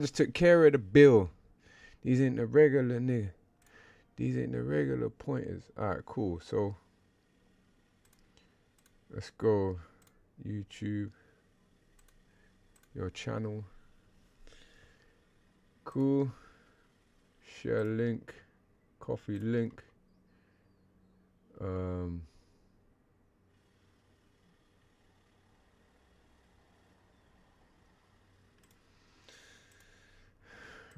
Just took care of the bill. These ain't the regular nigga. These ain't the regular pointers. Alright, cool. So let's go. YouTube. Your channel. Cool. Share link. Coffee link.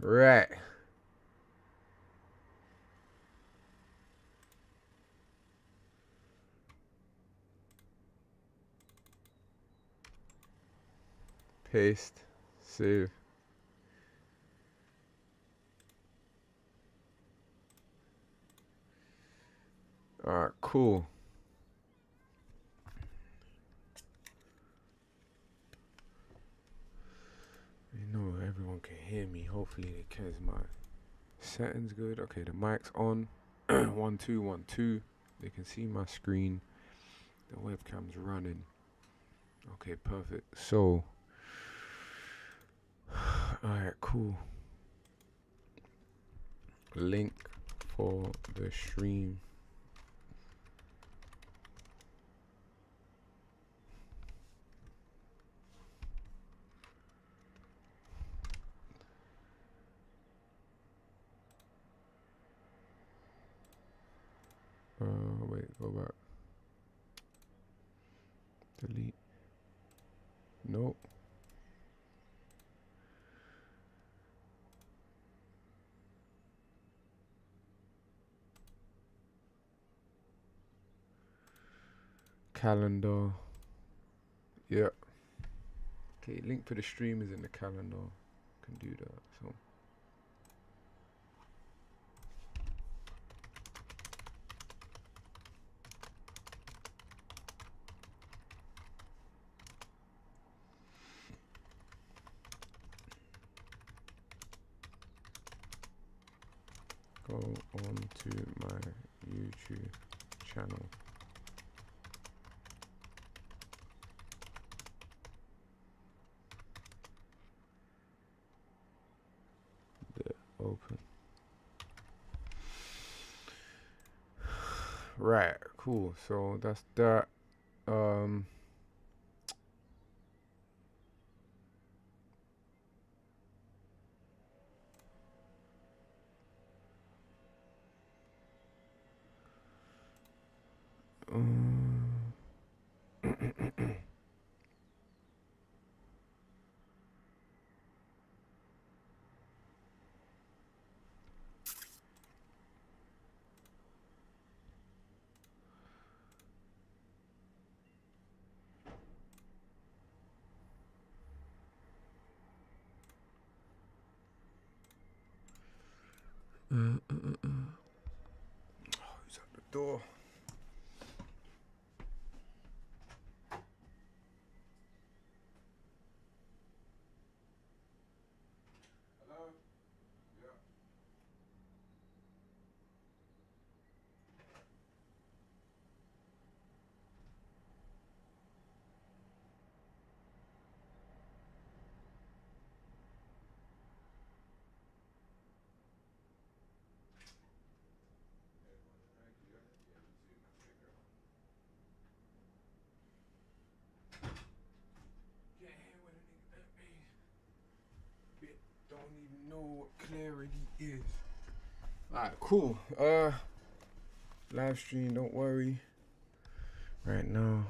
Right. Paste. Save. Alright, cool. You know everyone can hear me. Hopefully they can. Is my settings good? Okay, the mic's on. 1 2 1 2. They can see my screen. The webcam's running. Okay, perfect. So alright, cool. Link for the stream. Wait, go back. Delete. Nope. Calendar. Yep. Okay, link for the stream is in the calendar. Can do that. So go on to my YouTube channel. Open. Right, cool. So that's that. Oh, who's at the door? Hello? Yeah. Can't hear what a nigga that mean. Bit don't even know what clarity is. Alright, cool. Live stream, don't worry. Right now.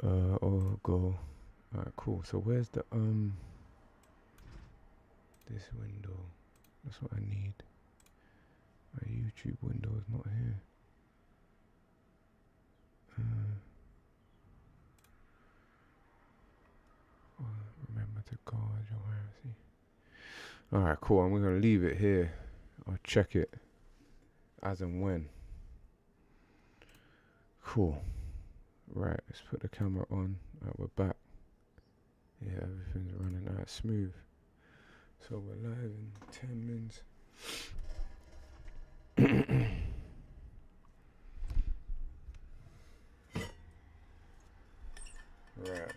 Oh go. Alright, cool. So where's the this window? That's what I need. My YouTube window is not here. Remember to guard your privacy. Alright, cool. I'm gonna leave it here. I'll check it as and when. Cool. Right, let's put the camera on. Alright, we're back. Yeah, everything's running out smooth. So we're live in 10 minutes. Right.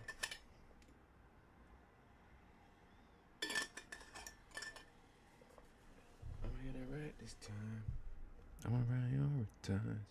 I'm gonna prioritize.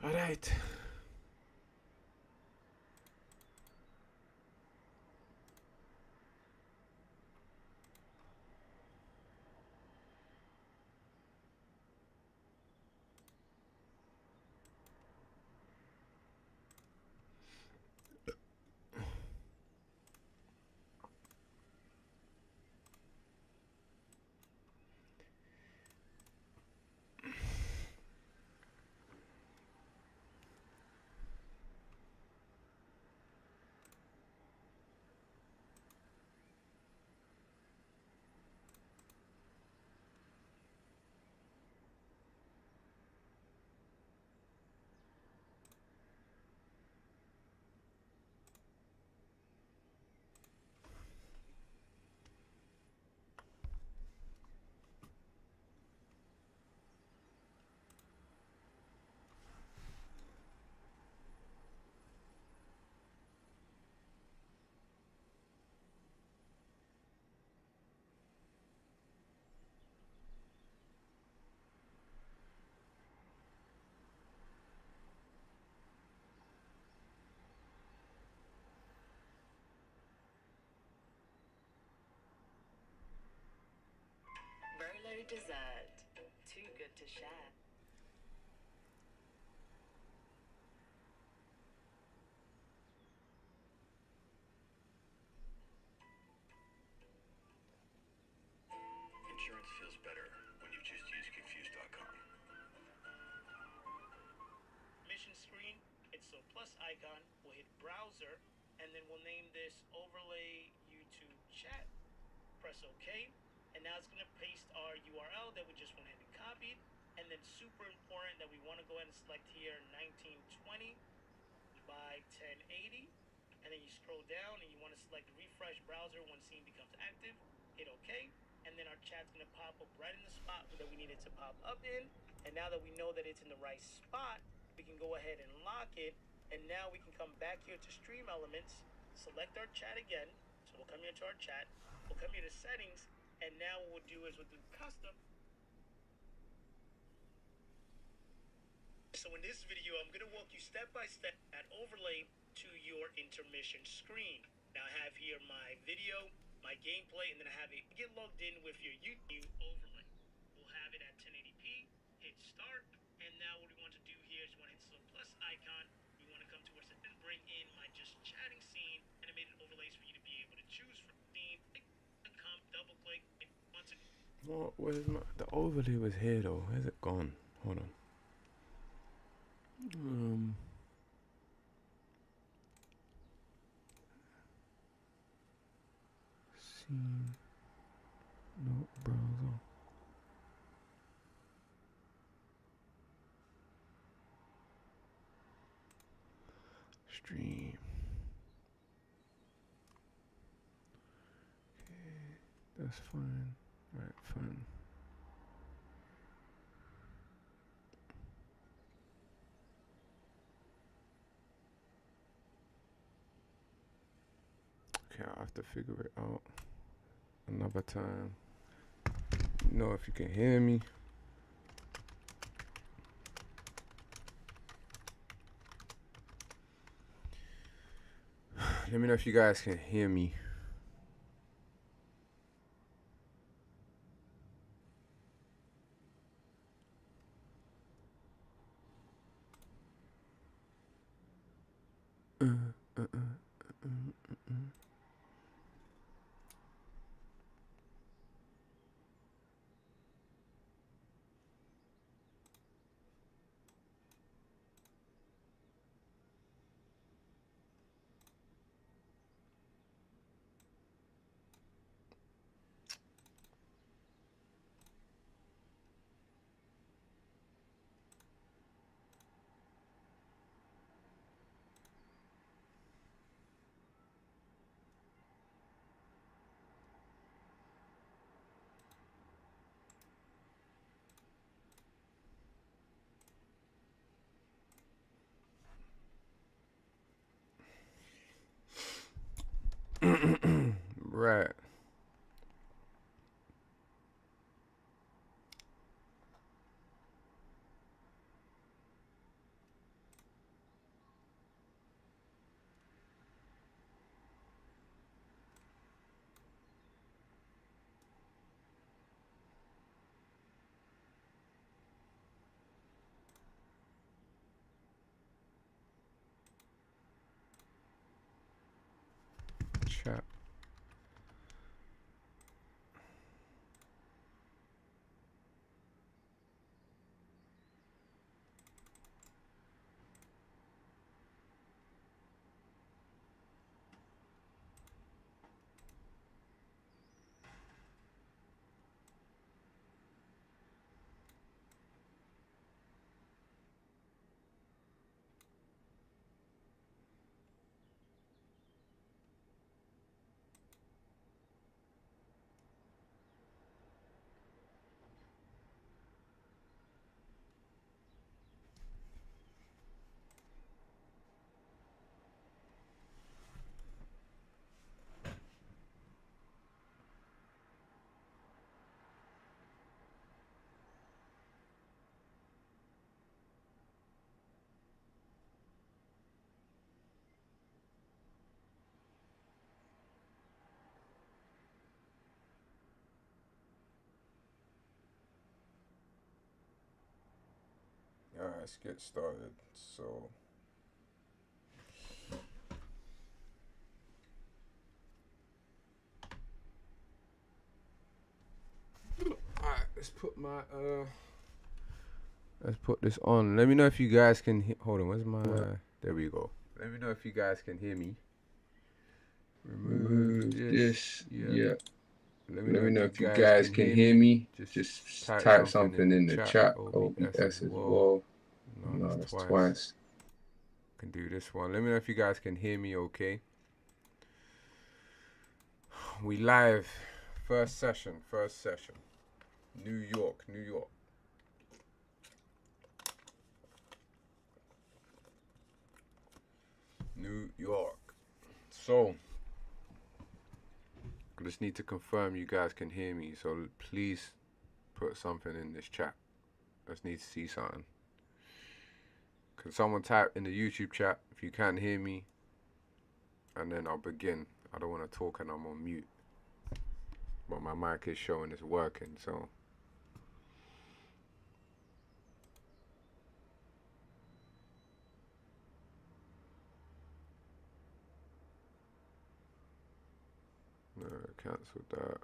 All right. Burlo dessert. Too good to share. Insurance feels better when you just use Confused.com. Mission screen, it's the plus icon. We'll hit browser, and then we'll name this overlay YouTube chat. Press OK, and now it's going to paste our URL that we just went ahead and copied. And then super important that we want to go ahead and select here 1920 by 1080. And then you scroll down and you want to select refresh browser when scene becomes active. Hit OK. And then our chat's going to pop up right in the spot that we need it to pop up in. And now that we know that it's in the right spot, we can go ahead and lock it. And now we can come back here to Stream Elements, select our chat again. So we'll come here to our chat. We'll come here to settings. And now what we'll do is we'll do custom. So in this video, I'm gonna walk you step by step that overlay to your intermission screen. Now I have here my video, my gameplay, and then I have it get logged in with your YouTube overlay. We'll have it at 1080p, hit start, and now what we want to do here is you want to hit the plus icon. We want to come towards it and bring in my just chatting scene, animated overlays for you to be able to choose from scene, double click, and once again. What? Where's my? The overlay was here though. Where's it gone? Hold on. Scene. No browser. Stream. Okay, that's fine. Right, fine. Okay, I'll have to figure it out another time. Know if you can hear me. Let me know if you guys can hear me. Right. Chat. Alright, let's get started. So alright, let's put this on. Let me know if you guys can hold on, where's my there we go. Let me know if you guys can hear me. Remove this. Yeah. Let me know if you guys can hear me. Just type something in the chat. OBS as well. No, that's twice. Can do this one. Let me know if you guys can hear me okay. We live. First session. New York. New York. So I just need to confirm you guys can hear me, so please put something in this chat. I just need to see something. Can someone type in the YouTube chat if you can hear me? And then I'll begin. I don't want to talk and I'm on mute. But my mic is showing it's working, so. No, cancelled that.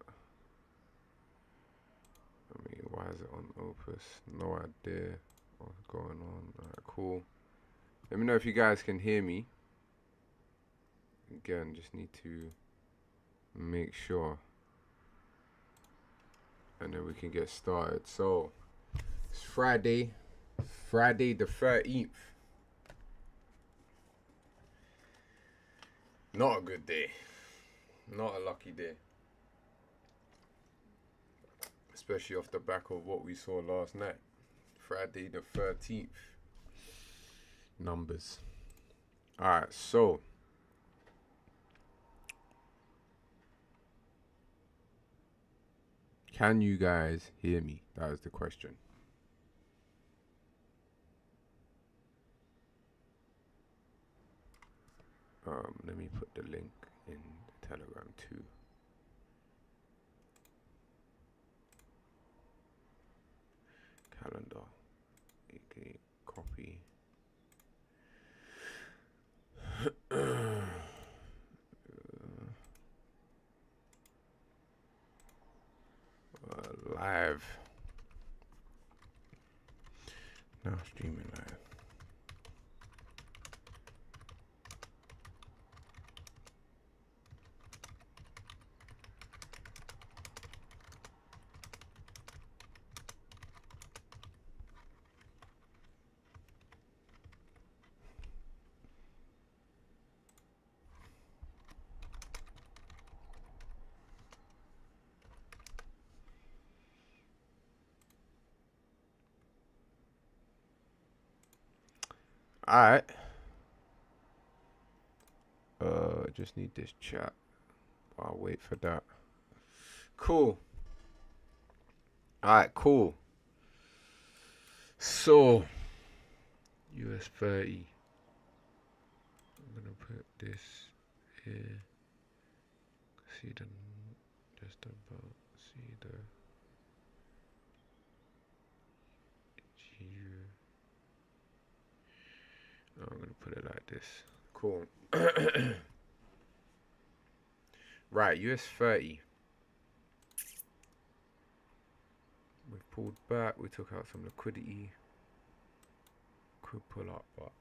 I mean, why is it on Opus? No idea what's going on. Alright, cool. Let me know if you guys can hear me. Again, just need to make sure. And then we can get started. So, it's Friday the 13th. Not a good day. Not a lucky day. Especially off the back of what we saw last night. Friday the 13th. Numbers. Alright, so. Can you guys hear me? That is the question. Let me put the link in the Telegram too. Calendar. Okay, copy. Live. Now streaming live. Alright. Just need this chat. I'll wait for that. Cool. Alright, cool. So, US 30. I'm gonna put this here. See the, just about, see the GU. I'm gonna put it like this. Cool. Right, US 30. We've pulled back, we took out some liquidity. Could pull up, but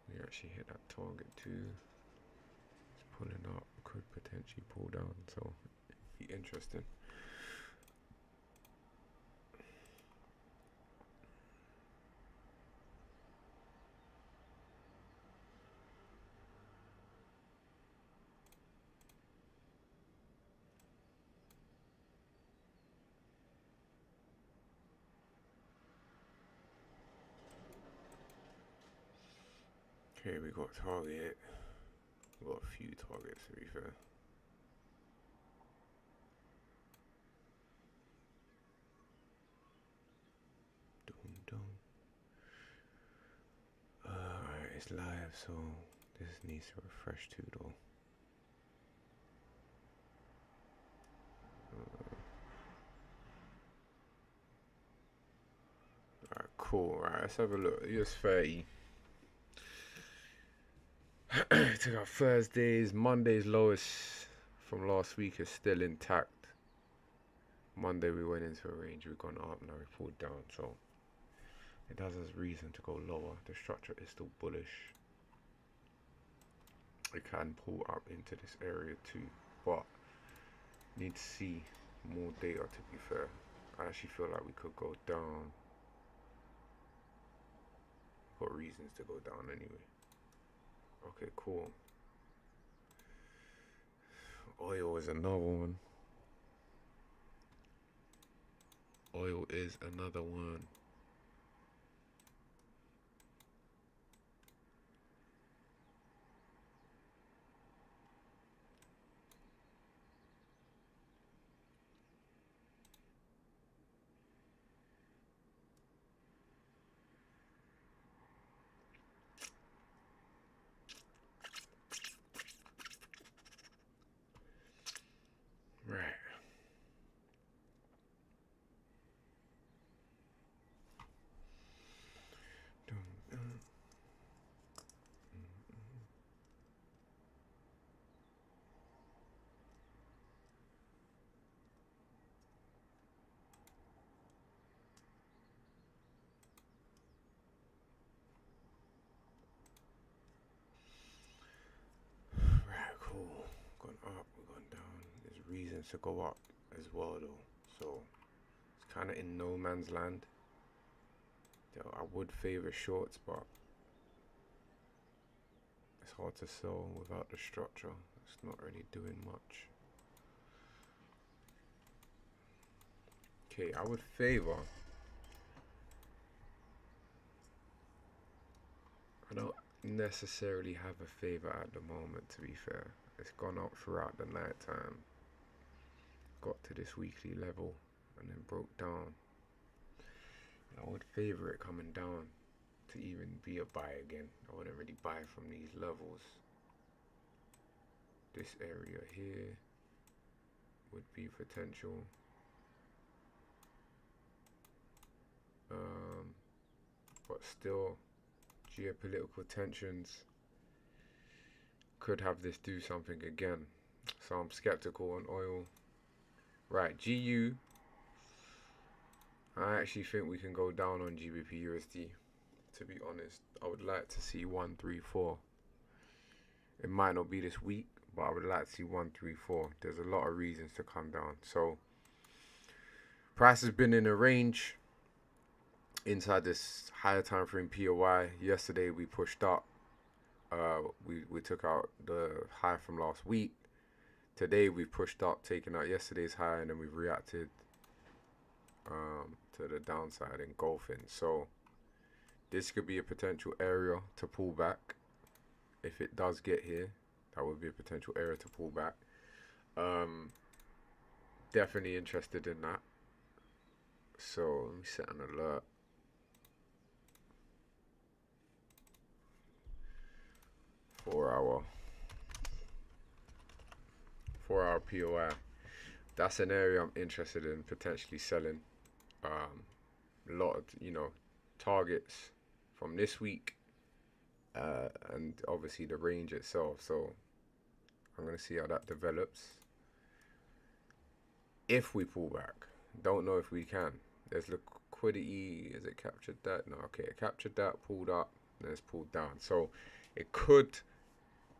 we actually hit that target too. It's pulling up, could potentially pull down, so it'd be interesting. Okay, we got target. We got a few targets to be fair. Alright, it's live, so this needs to refresh too though. Alright, cool. Alright, let's have a look. US 30. Took out Thursdays, Monday's lowest from last week is still intact. Monday we went into a range, we've gone up, now we pulled down, so it has us reason to go lower. The structure is still bullish. It can pull up into this area too, but need to see more data to be fair. I actually feel like we could go down. Got reasons to go down anyway. Okay, cool. Oil is another one. Oil is another one. reasons to go up as well though. So it's kind of in no man's land. I would favor shorts, but it's hard to sell without the structure. It's not really doing much. Okay, I would favor. I don't necessarily have a favor at the moment, to be fair. It's gone up throughout the night time. Got to this weekly level and then broke down. I would favor it coming down to even be a buy again. I wouldn't really buy from these levels. This area here would be potential. But still, geopolitical tensions could have this do something again. So I'm skeptical on oil. Right, GU. I actually think we can go down on GBP USD. To be honest, I would like to see 134. It might not be this week, but I would like to see 134. There's a lot of reasons to come down. So price has been in a range inside this higher time frame POI. Yesterday we pushed up. We took out the high from last week. Today we pushed up, taking out yesterday's high, and then we've reacted to the downside, engulfing. So this could be a potential area to pull back. If it does get here, that would be a potential area to pull back. Definitely interested in that. So let me set an alert. Four hour POI. That's an area I'm interested in potentially selling. A lot of, targets from this week, and obviously the range itself. So I'm going to see how that develops. If we pull back, don't know if we can. There's liquidity. Is it captured that? No, okay, it captured that, pulled up, then it's pulled down. So it could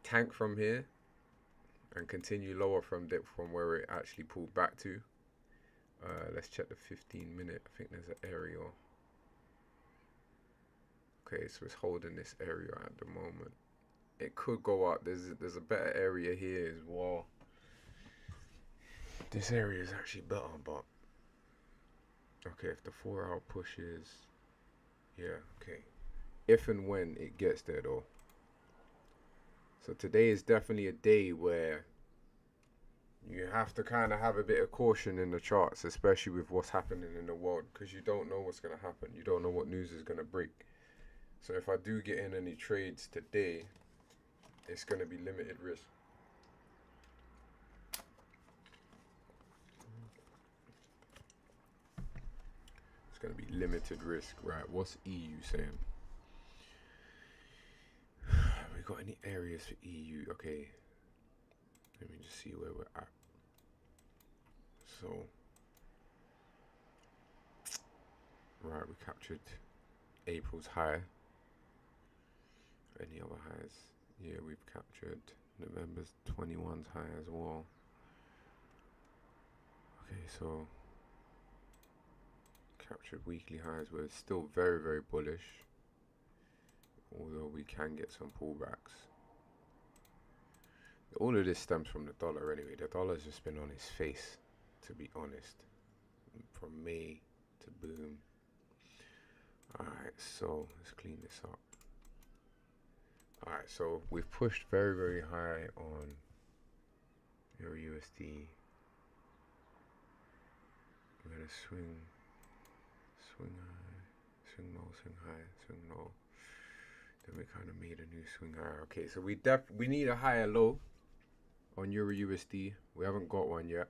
tank from here and continue lower from where it actually pulled back to. Let's check the 15-minute. I think there's an area. Okay, so it's holding this area at the moment. It could go up. There's a better area here as well. This area is actually better, but okay, if the 4 hour pushes, yeah, okay. If and when it gets there though. So today is definitely a day where you have to kind of have a bit of caution in the charts, especially with what's happening in the world, because you don't know what's going to happen. You don't know what news is going to break. So if I do get in any trades today, it's going to be limited risk. It's going to be limited risk. Right, what's EU saying? We got any areas for EU? Okay, let me just see where we're at. So, right, we captured April's high. Any other highs? Yeah, we've captured November's 21's high as well. Okay, so captured weekly highs. We're still very, very bullish, although we can get some pullbacks. All of this stems from the dollar anyway. The dollar's just been on its face, to be honest, from May to boom. Alright, so let's clean this up. Alright, so we've pushed very, very high on Euro USD. We're gonna swing high, swing low, swing high, swing low. Then we kind of made a new swing high. Okay, so we need a higher low on Euro USD. We haven't got one yet.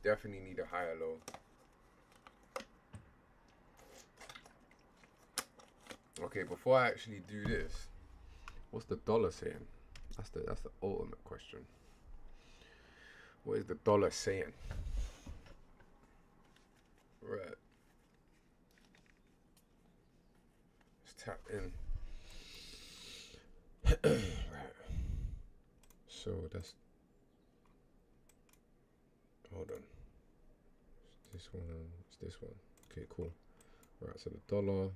Definitely need a higher low. Okay, before I actually do this, what's the dollar saying? That's the ultimate question. What is the dollar saying? Right. Let's tap in. Right. So that's hold on. It's this one. It's this one. Okay, cool. Right, so the dollar,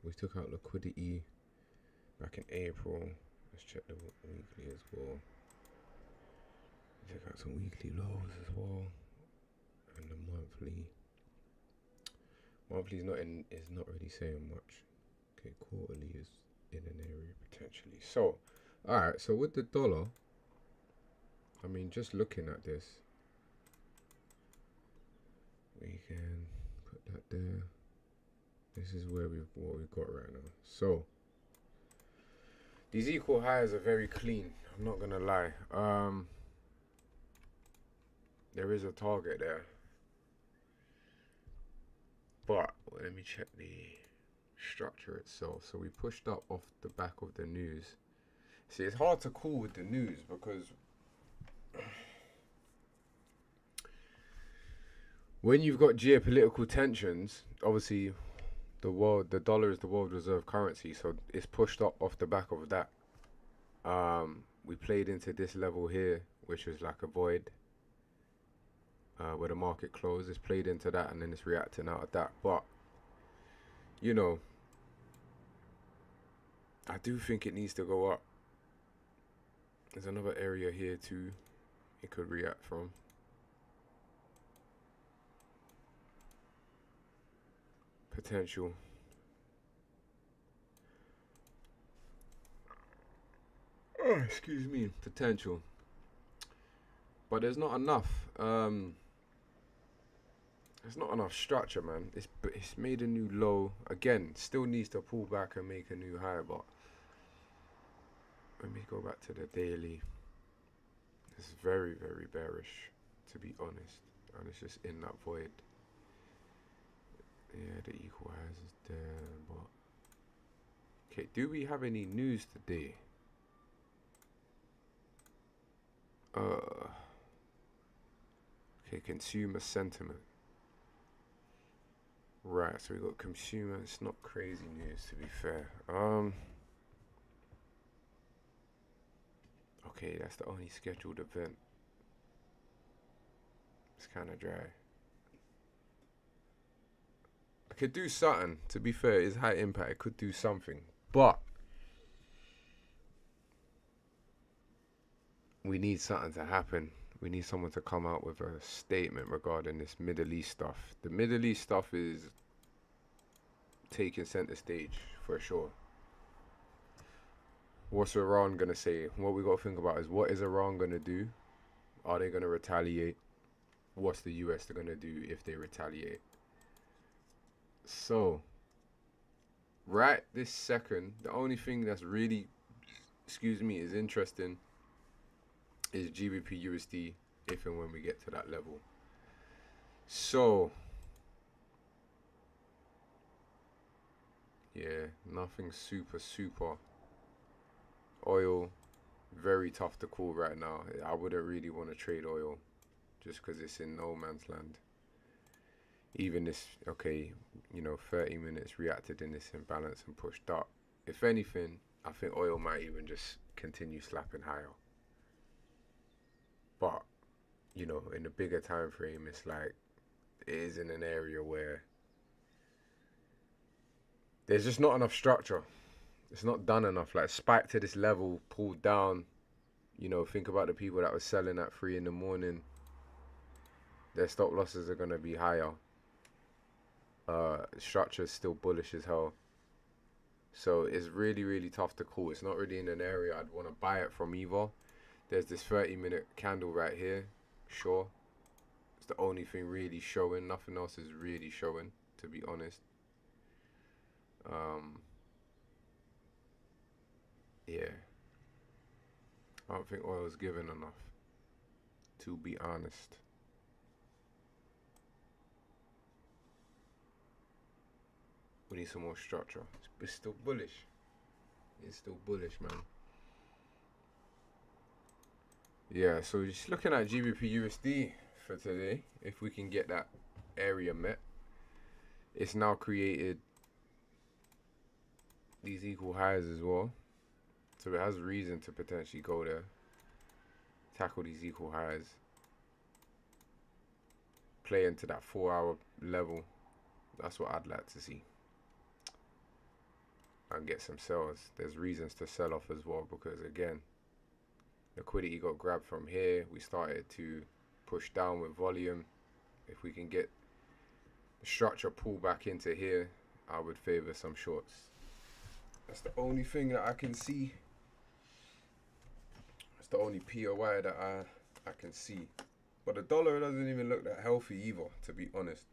we took out liquidity back in April. Let's check the weekly as well. We took out some weekly lows as well, and the monthly. Monthly is not really saying much. Okay, quarterly is in an area potentially. So, all right. So with the dollar, I mean, just looking at this, we can put that there. This is where what we've got right now. So these equal highs are very clean. I'm not gonna lie. There is a target there, but let me check the structure itself. So we pushed up off the back of the news. See, it's hard to call with the news because when you've got geopolitical tensions, obviously the dollar is the world reserve currency, so it's pushed up off the back of that. We played into this level here, which is like a void, where the market closed. It's played into that, and then it's reacting out of that. But you know, I do think it needs to go up. There's another area here too it could react from. Potential. Oh, excuse me. Potential. But there's not enough. There's not enough structure, man. It's made a new low. Again, still needs to pull back and make a new high, but let me go back to the daily. It's very, very bearish, to be honest. And it's just in that void. Yeah, the equal highs is there, but okay, do we have any news today? Okay, consumer sentiment. Right, so we got consumer. It's not crazy news, to be fair. Okay, that's the only scheduled event. It's kind of dry. I could do something. To be fair, it's high impact. It could do something, but we need something to happen. We need someone to come out with a statement regarding this Middle East stuff. The Middle East stuff is taking center stage for sure. What's Iran gonna say? What we gotta think about is, what is Iran gonna do? Are they gonna retaliate? What's the US gonna do if they retaliate? So, right this second, the only thing that's really, is interesting is GBP USD if and when we get to that level. So, yeah, nothing super. Oil, very tough to call right now. I wouldn't really want to trade oil just because it's in no man's land. Even this, okay, 30 minutes reacted in this imbalance and pushed up. If anything, I think oil might even just continue slapping higher. But, in the bigger time frame, it's like, it is in an area where there's just not enough structure. It's not done enough. Like, spiked to this level, pulled down. Think about the people that were selling at 3 in the morning. Their stop losses are going to be higher. Structure is still bullish as hell. So it's really, really tough to call. It's not really in an area I'd want to buy it from either. There's this 30-minute candle right here. Sure. It's the only thing really showing. Nothing else is really showing, to be honest. Yeah. I don't think oil is given enough, to be honest. We need some more structure. It's still bullish. It's still bullish, man. Yeah, so just looking at GBP USD for today, if we can get that area met, it's now created these equal highs as well. So it has reason to potentially go there, tackle these equal highs. play into that 4 hour level. That's what I'd like to see. And get some sells. There's reasons to sell off as well, because again, liquidity got grabbed from here. We started to push down with volume. If we can get the structure pull back into here, I would favor some shorts. That's the only thing that I can see. That's the only POI that I can see. But the dollar doesn't even look that healthy either, to be honest.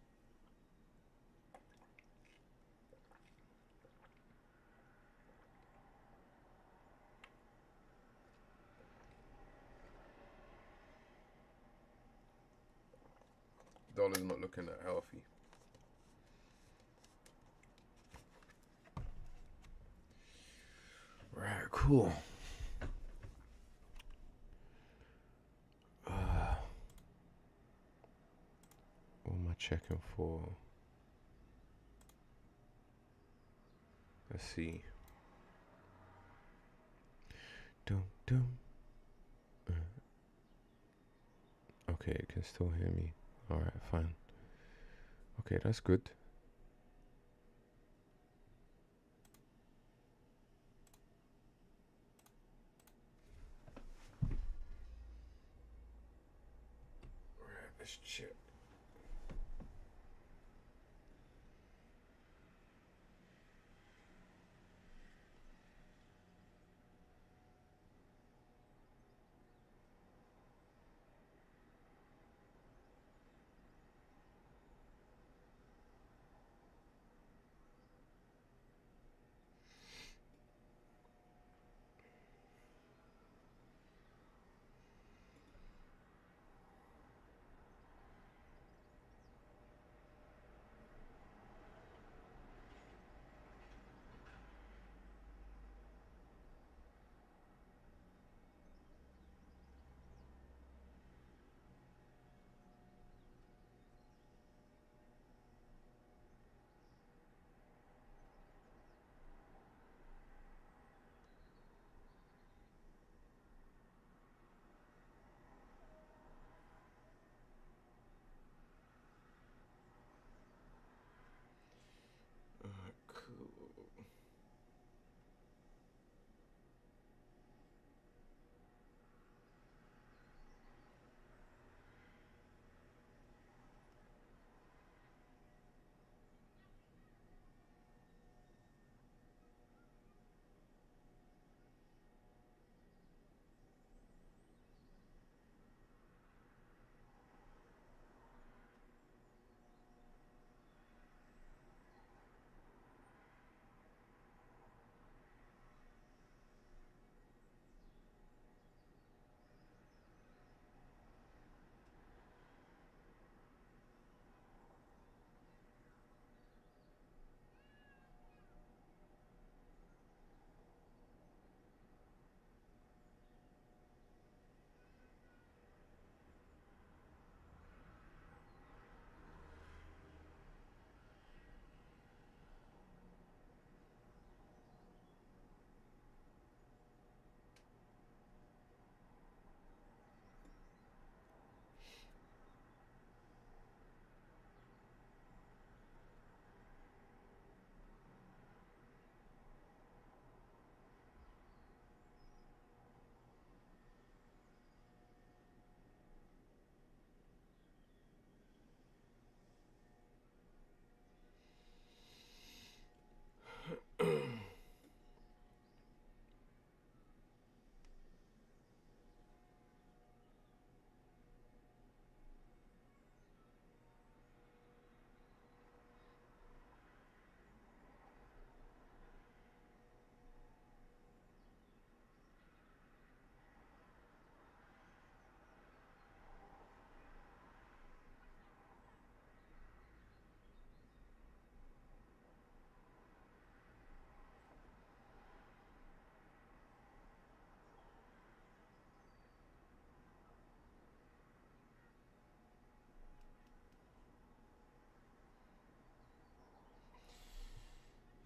Dollar's not looking that healthy. Right, cool. What am I checking for? Let's see. Dum. Okay, it can still hear me. Alright, fine. Okay, that's good. Alright, let's check. Cool.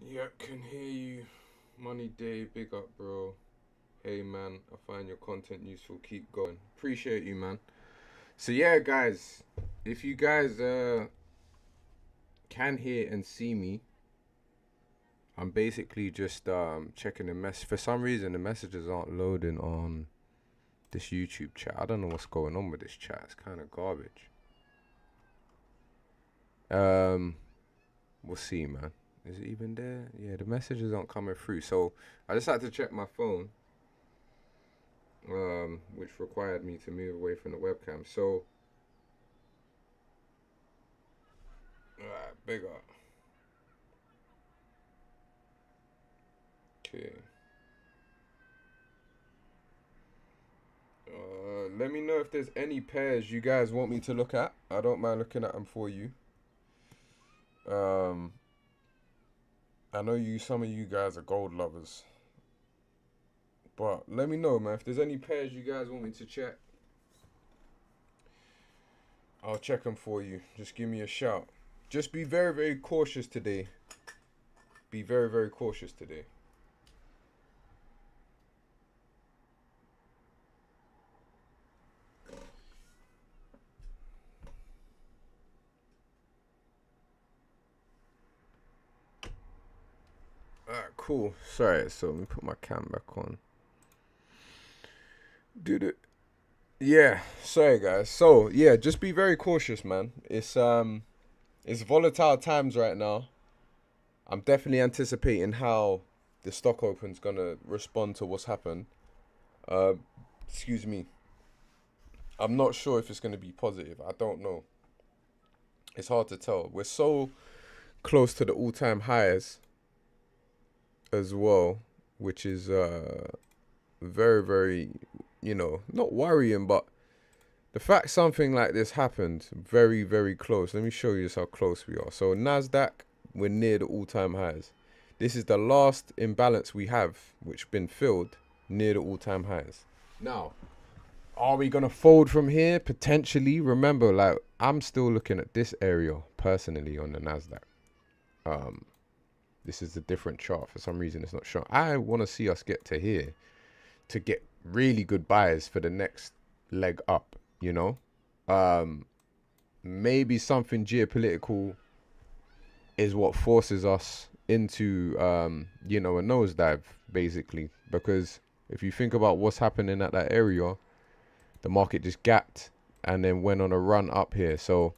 Yeah, can hear you. Money Day, big up, bro. Hey, man, I find your content useful. Keep going. Appreciate you, man. So, yeah, guys, if you guys can hear and see me, I'm basically just checking the mess. For some reason, the messages aren't loading on this YouTube chat. I don't know what's going on with this chat. It's kind of garbage. We'll see, man. Is it even there? Yeah, the messages aren't coming through. So I just had to check my phone, which required me to move away from the webcam. So, alright, big up. Okay. Let me know if there's any pairs you guys want me to look at. I don't mind looking at them for you. I know some of you guys are gold lovers. But let me know, man. If there's any pairs you guys want me to check, I'll check them for you. Just give me a shout. Just be very, very cautious today. Be very, very cautious today. Alright, cool. Sorry, so let me put my cam back on. Did it? Yeah, sorry guys. So yeah, just be very cautious, man. It's volatile times right now. I'm definitely anticipating how the stock open's gonna respond to what's happened. Excuse me. I'm not sure if it's gonna be positive. I don't know. It's hard to tell. We're so close to the all-time highs as well, which is very, very, not worrying, but the fact something like this happened, very, very close. Let me show you just how close we are. So NASDAQ, we're near the all-time highs. This is the last imbalance we have, which been filled near the all-time highs. Now, are we gonna fold from here? Potentially. Remember, like, I'm still looking at this area personally on the NASDAQ. This is a different chart. For some reason, it's not showing. I want to see us get to here to get really good buys for the next leg up, Maybe something geopolitical is what forces us into, a nosedive, basically. Because if you think about what's happening at that area, the market just gapped and then went on a run up here. So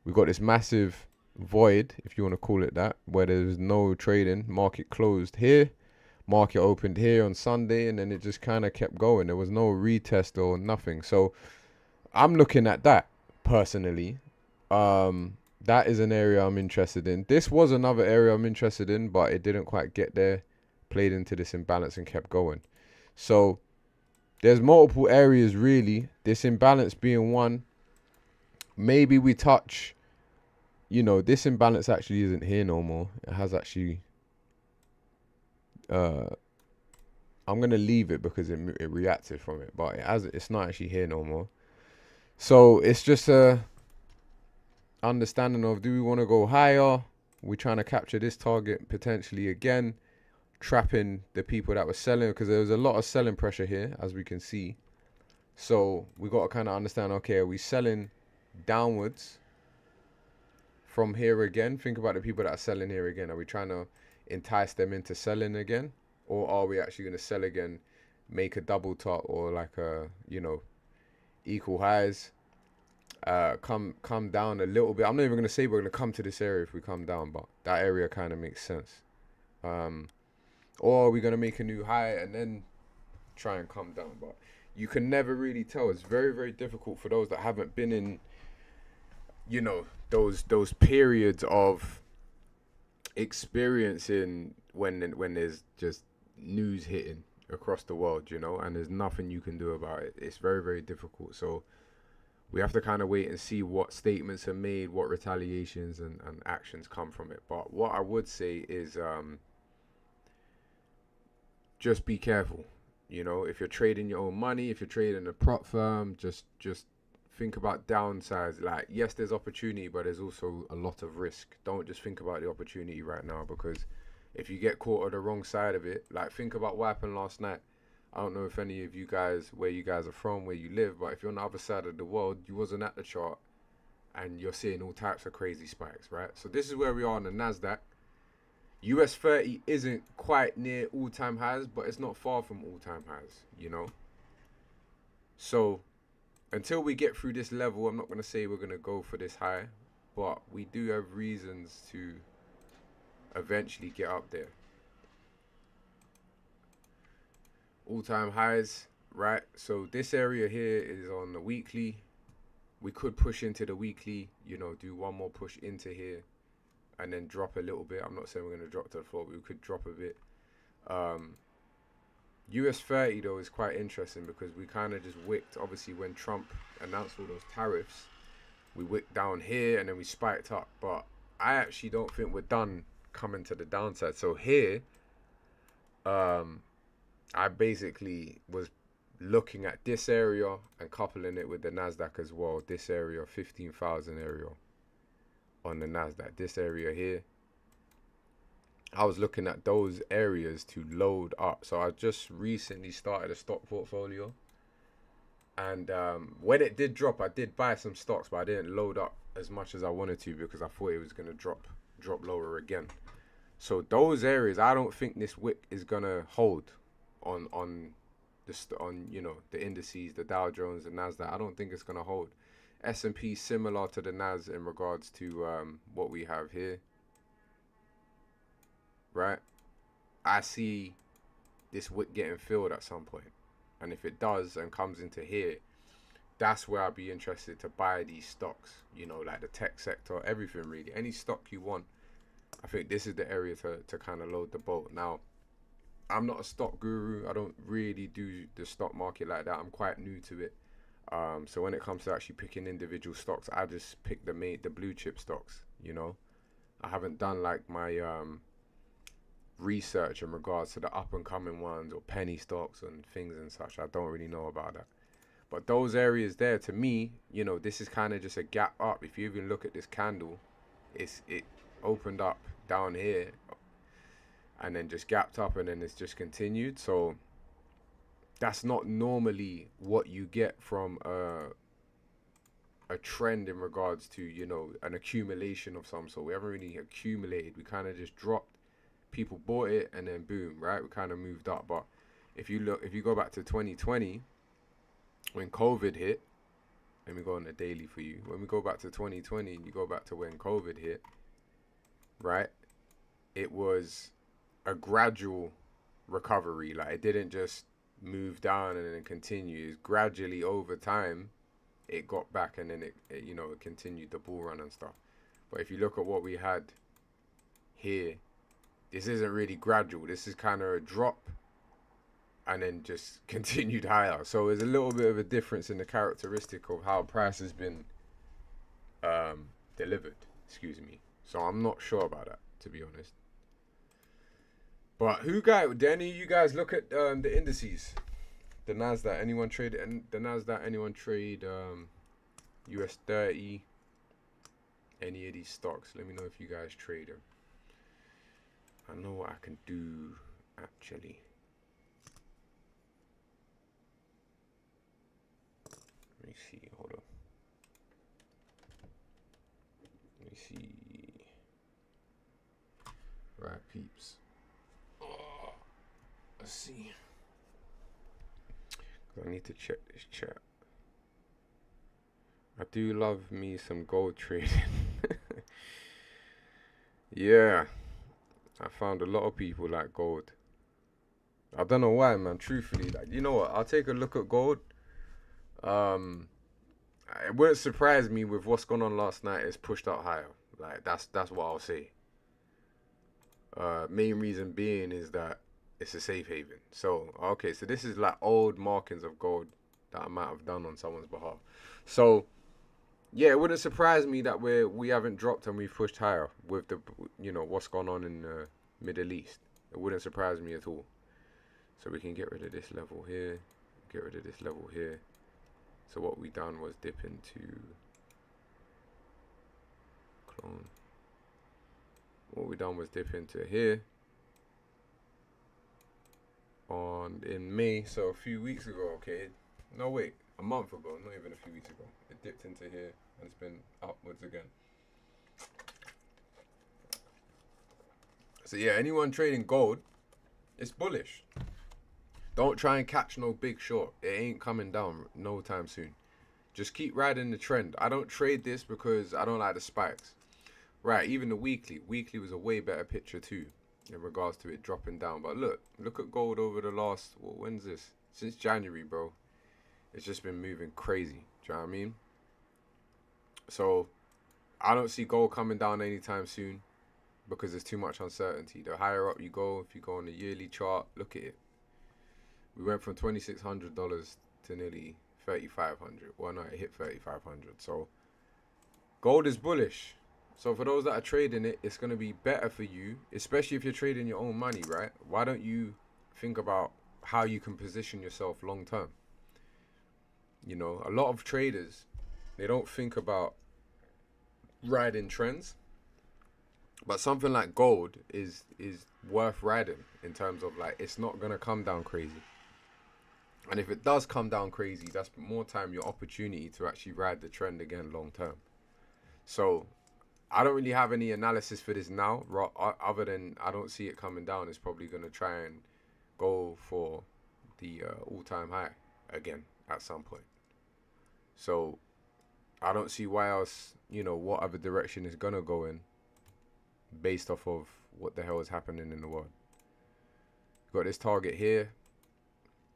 we got this massive void, if you want to call it that, where there's no trading. Market closed here, market opened here on Sunday, and then it just kind of kept going. There was no retest or nothing. So I'm looking at that personally. That is an area I'm interested in. This was another area I'm interested in, but it didn't quite get there. Played into this imbalance and kept going. So there's multiple areas really, this imbalance being one. Maybe we touch, this imbalance actually isn't here no more. It has actually, I'm going to leave it because it reacted from it, but it's not actually here no more. So it's just a understanding of, do we want to go higher? We're trying to capture this target potentially again, trapping the people that were selling, because there was a lot of selling pressure here, as we can see. So we got to kind of understand, okay, are we selling downwards from here again? Think about the people that are selling here again. Are we trying to entice them into selling again, or are we actually going to sell again, make a double top or like a equal highs, come down a little bit? I'm not even going to say we're going to come to this area if we come down, but that area kind of makes sense. Or are we going to make a new high and then try and come down? But you can never really tell. It's very, very difficult for those that haven't been in, those periods of experiencing when there's just news hitting across the world, and there's nothing you can do about it. It's very, very difficult. So we have to kind of wait and see what statements are made, what retaliations and actions come from it. But what I would say is just be careful. If you're trading your own money, if you're trading a prop firm, just think about downsides. Like, yes, there's opportunity, but there's also a lot of risk. Don't just think about the opportunity right now, because if you get caught on the wrong side of it, like, think about what happened last night I don't know if any of you guys, where you guys are from, where you live, but if you're on the other side of the world, you wasn't at the chart and you're seeing all types of crazy spikes, right? So this is where we are on the NASDAQ. US 30 isn't quite near all-time highs, but it's not far from all-time highs, you know? So until we get through this level, I'm not going to say we're going to go for this high, but we do have reasons to eventually get up there. All-time highs, right? So this area here is on the weekly. We could push into the weekly, you know, do one more push into here and then drop a little bit. I'm not saying we're going to drop to the floor, but we could drop a bit. US 30 though is quite interesting because we kind of just wicked, obviously when Trump announced all those tariffs, we wicked down here and then we spiked up. But I actually don't think we're done coming to the downside. So here, I basically was looking at this area and coupling it with the NASDAQ as well. This area, 15,000 area on the NASDAQ. This area here, I was looking at those areas to load up. So I just recently started a stock portfolio. And when it did drop, I did buy some stocks, but I didn't load up as much as I wanted to because I thought it was going to drop lower again. So those areas, I don't think this wick is going to hold on you know, the indices, the Dow Jones, the Nasdaq. I don't think it's going to hold. S&P similar to the Nas in regards to what we have here, right? I see this wick getting filled at some point, and if it does and comes into here, that's where I'd be interested to buy these stocks, you know, like the tech sector, everything really, any stock you want. I think this is the area to kind of load the boat. Now, I'm not a stock guru. I don't really do the stock market like that. I'm quite new to it. So when it comes to actually picking individual stocks, I just pick the blue chip stocks, you know. I haven't done like my research in regards to the up and coming ones or penny stocks and things and such. I don't really know about that. But those areas there, to me, you know, this is kind of just a gap up. If you even look at this candle, it opened up down here and then just gapped up and then it's just continued. So that's not normally what you get from a trend in regards to, you know, an accumulation of some sort. We haven't really accumulated. We kind of just dropped. People bought it and then boom, right? We kind of moved up. But if you go back to 2020, when COVID hit, let me go on the daily for you. When we go back to 2020 and you go back to when COVID hit, right? It was a gradual recovery. Like, it didn't just move down and then continue. It's gradually over time it got back and then it you know, it continued the bull run and stuff. But if you look at what we had here, this isn't really gradual. This is kind of a drop and then just continued higher. So there's a little bit of a difference in the characteristic of how price has been delivered. Excuse me. So I'm not sure about that, to be honest. But do any of you guys look at the indices? The Nasdaq, anyone trade the Nasdaq? Anyone trade US 30? Any of these stocks? Let me know if you guys trade them. I know what I can do actually. Let me see. Hold on. Let me see. Right, peeps. Oh, let's see. I need to check this chat. I do love me some gold trading. Yeah, I found a lot of people like gold. I don't know why, man. Truthfully, like, you know what? I'll take a look at gold. It wouldn't surprise me with what's gone on last night. It's pushed up higher. Like, that's what I'll say. Main reason being is that it's a safe haven. So, okay, so this is like old markings of gold that I might have done on someone's behalf. So, yeah, it wouldn't surprise me that we haven't dropped and we've pushed higher with the, you know, what's gone on in the Middle East. It wouldn't surprise me at all. So we can get rid of this level here, get rid of this level here. So what we done was dip into clone. What we done was dip into here on on in May, so a few weeks ago, okay. No, wait, a month ago, not even a few weeks ago. It dipped into here and it's been upwards again. So yeah, anyone trading gold, it's bullish. Don't try and catch no big short. It ain't coming down no time soon. Just keep riding the trend. I don't trade this because I don't like the spikes. Right, even the weekly. Weekly was a way better picture too in regards to it dropping down. But look at gold over the last, well, when's this? Since January, bro. It's just been moving crazy. Do you know what I mean? So I don't see gold coming down anytime soon because there's too much uncertainty. The higher up you go, if you go on the yearly chart, look at it. We went from $2,600 to nearly 3,500. Well, no, it hit 3,500. So gold is bullish. So for those that are trading it, it's going to be better for you, especially if you're trading your own money, right? Why don't you think about how you can position yourself long term? You know, a lot of traders, they don't think about riding trends. But something like gold is worth riding in terms of, like, it's not going to come down crazy. And if it does come down crazy, that's more time, your opportunity to actually ride the trend again long term. So I don't really have any analysis for this now, other than I don't see it coming down. It's probably going to try and go for the all-time high again at some point. So I don't see why else, you know, what other direction is going to go in based off of what the hell is happening in the world. Got this target here.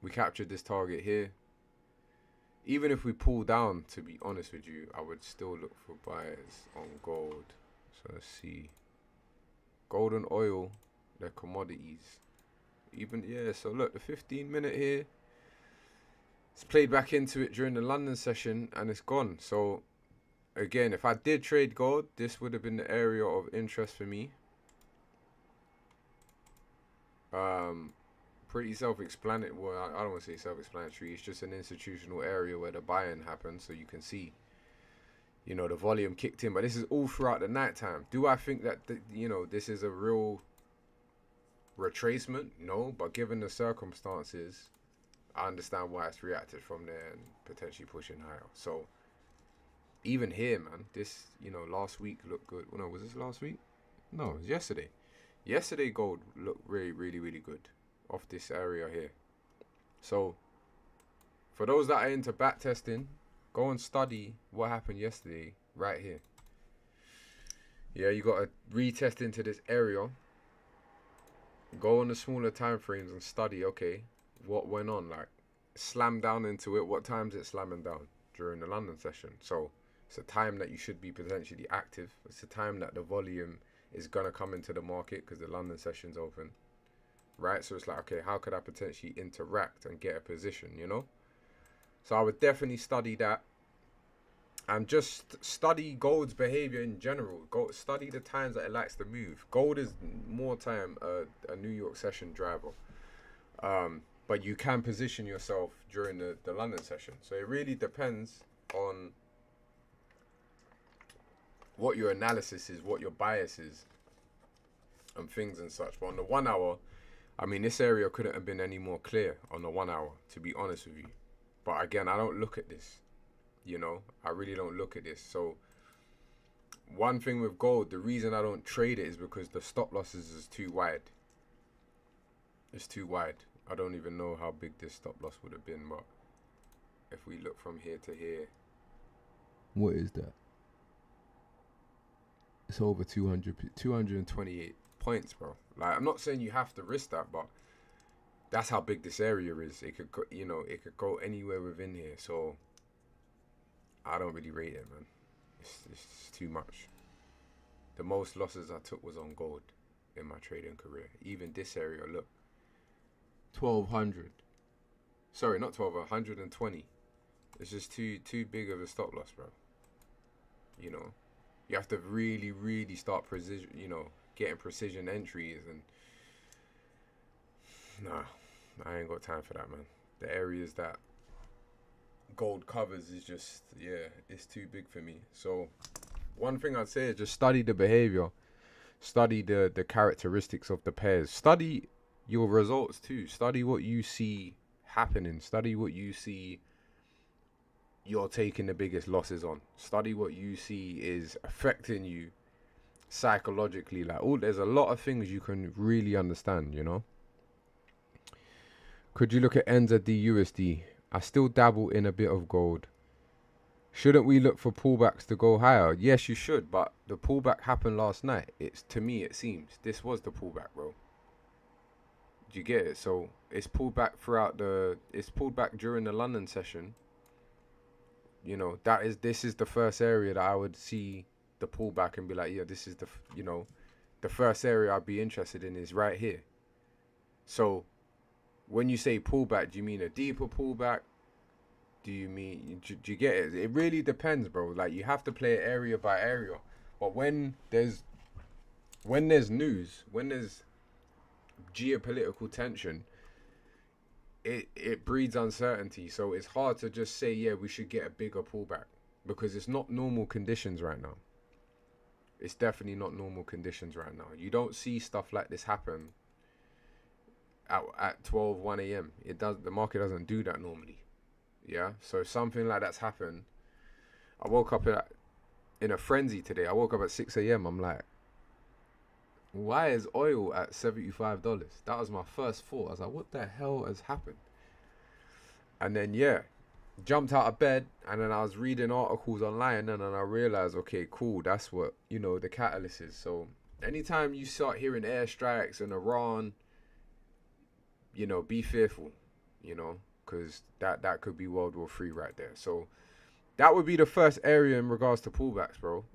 We captured this target here. Even if we pull down, to be honest with you, I would still look for buyers on gold. So let's see. Gold and oil, they're commodities. Even, yeah, so look, the 15-minute here. It's played back into it during the London session and it's gone. So again, if I did trade gold, this would have been the area of interest for me. Pretty self-explanatory. Well, I don't want to say self-explanatory. It's just an institutional area where the buying happens, so you can see, you know, the volume kicked in. But this is all throughout the night time. Do I think that, you know, this is a real retracement? No, but given the circumstances, I understand why it's reacted from there and potentially pushing higher. So even here, man, this, you know, last week looked good. Well, no, was this last week? No, it was yesterday. Yesterday gold looked really, really, really good off this area here. So for those that are into back testing, go and study what happened yesterday right here. Yeah, you got to retest into this area. Go on the smaller time frames and study, okay, what went on. Like, slam down into it. What time's it slamming down? During the London session. So it's a time that you should be potentially active. It's a time that the volume is going to come into the market because the London session's open. Right? So it's like, okay, how could I potentially interact and get a position, you know? So I would definitely study that. And just study gold's behavior in general. Go study the times that it likes to move. Gold is more time a New York session driver. But you can position yourself during the London session. So it really depends on what your analysis is, what your bias is, and things and such. But on the 1 hour, I mean, this area couldn't have been any more clear on the 1 hour, to be honest with you. But again, I don't look at this, you know, I really don't look at this. So one thing with gold, the reason I don't trade it is because the stop losses is too wide. It's too wide. I don't even know how big this stop loss would have been, but if we look from here to here, what is that? It's over 228 points, bro. Like, I'm not saying you have to risk that, but that's how big this area is. It could go, you know, it could go anywhere within here. So I don't really rate it, man. It's too much. The most losses I took was on gold in my trading career. Even this area, look, 1,200. Sorry, not 12, 120. It's just too big of a stop loss, bro. You know, you have to really, really start precision. You know, getting precision entries, and nah, I ain't got time for that, man. The areas that gold covers is just, yeah, it's too big for me. So one thing I'd say is just study the behavior, study the characteristics of the pairs, study your results too. Study what you see happening. Study what you see you're taking the biggest losses on. Study what you see is affecting you psychologically. Like, oh, there's a lot of things you can really understand, you know. Could you look at NZD USD? I still dabble in a bit of gold. Shouldn't we look for pullbacks to go higher? Yes, you should, but the pullback happened last night. It's, to me, it seems this was the pullback, bro. Do you get it? So it's pulled back it's pulled back during the London session. You know, this is the first area that I would see the pullback and be like, yeah, this is the first area I'd be interested in is right here. So when you say pullback, do you mean a deeper pullback? Do you you get it? It really depends, bro. Like, you have to play it area by area. But when there's news, when there's geopolitical tension, it breeds uncertainty. So it's hard to just say, yeah, we should get a bigger pullback, because it's not normal conditions right now. It's definitely not normal conditions right now. You don't see stuff like this happen at 1 a.m. The market doesn't do that normally. Yeah, so something like that's happened. I woke up in a frenzy today. I woke up at 6 a.m. I'm like, why is oil at $75? That was my first thought. I was like, what the hell has happened? And then, yeah, jumped out of bed, and then I was reading articles online, and then I realized, okay, cool, that's what, the catalyst is. So anytime you start hearing airstrikes in Iran, be fearful, because that could be World War III right there. So that would be the first area in regards to pullbacks, bro.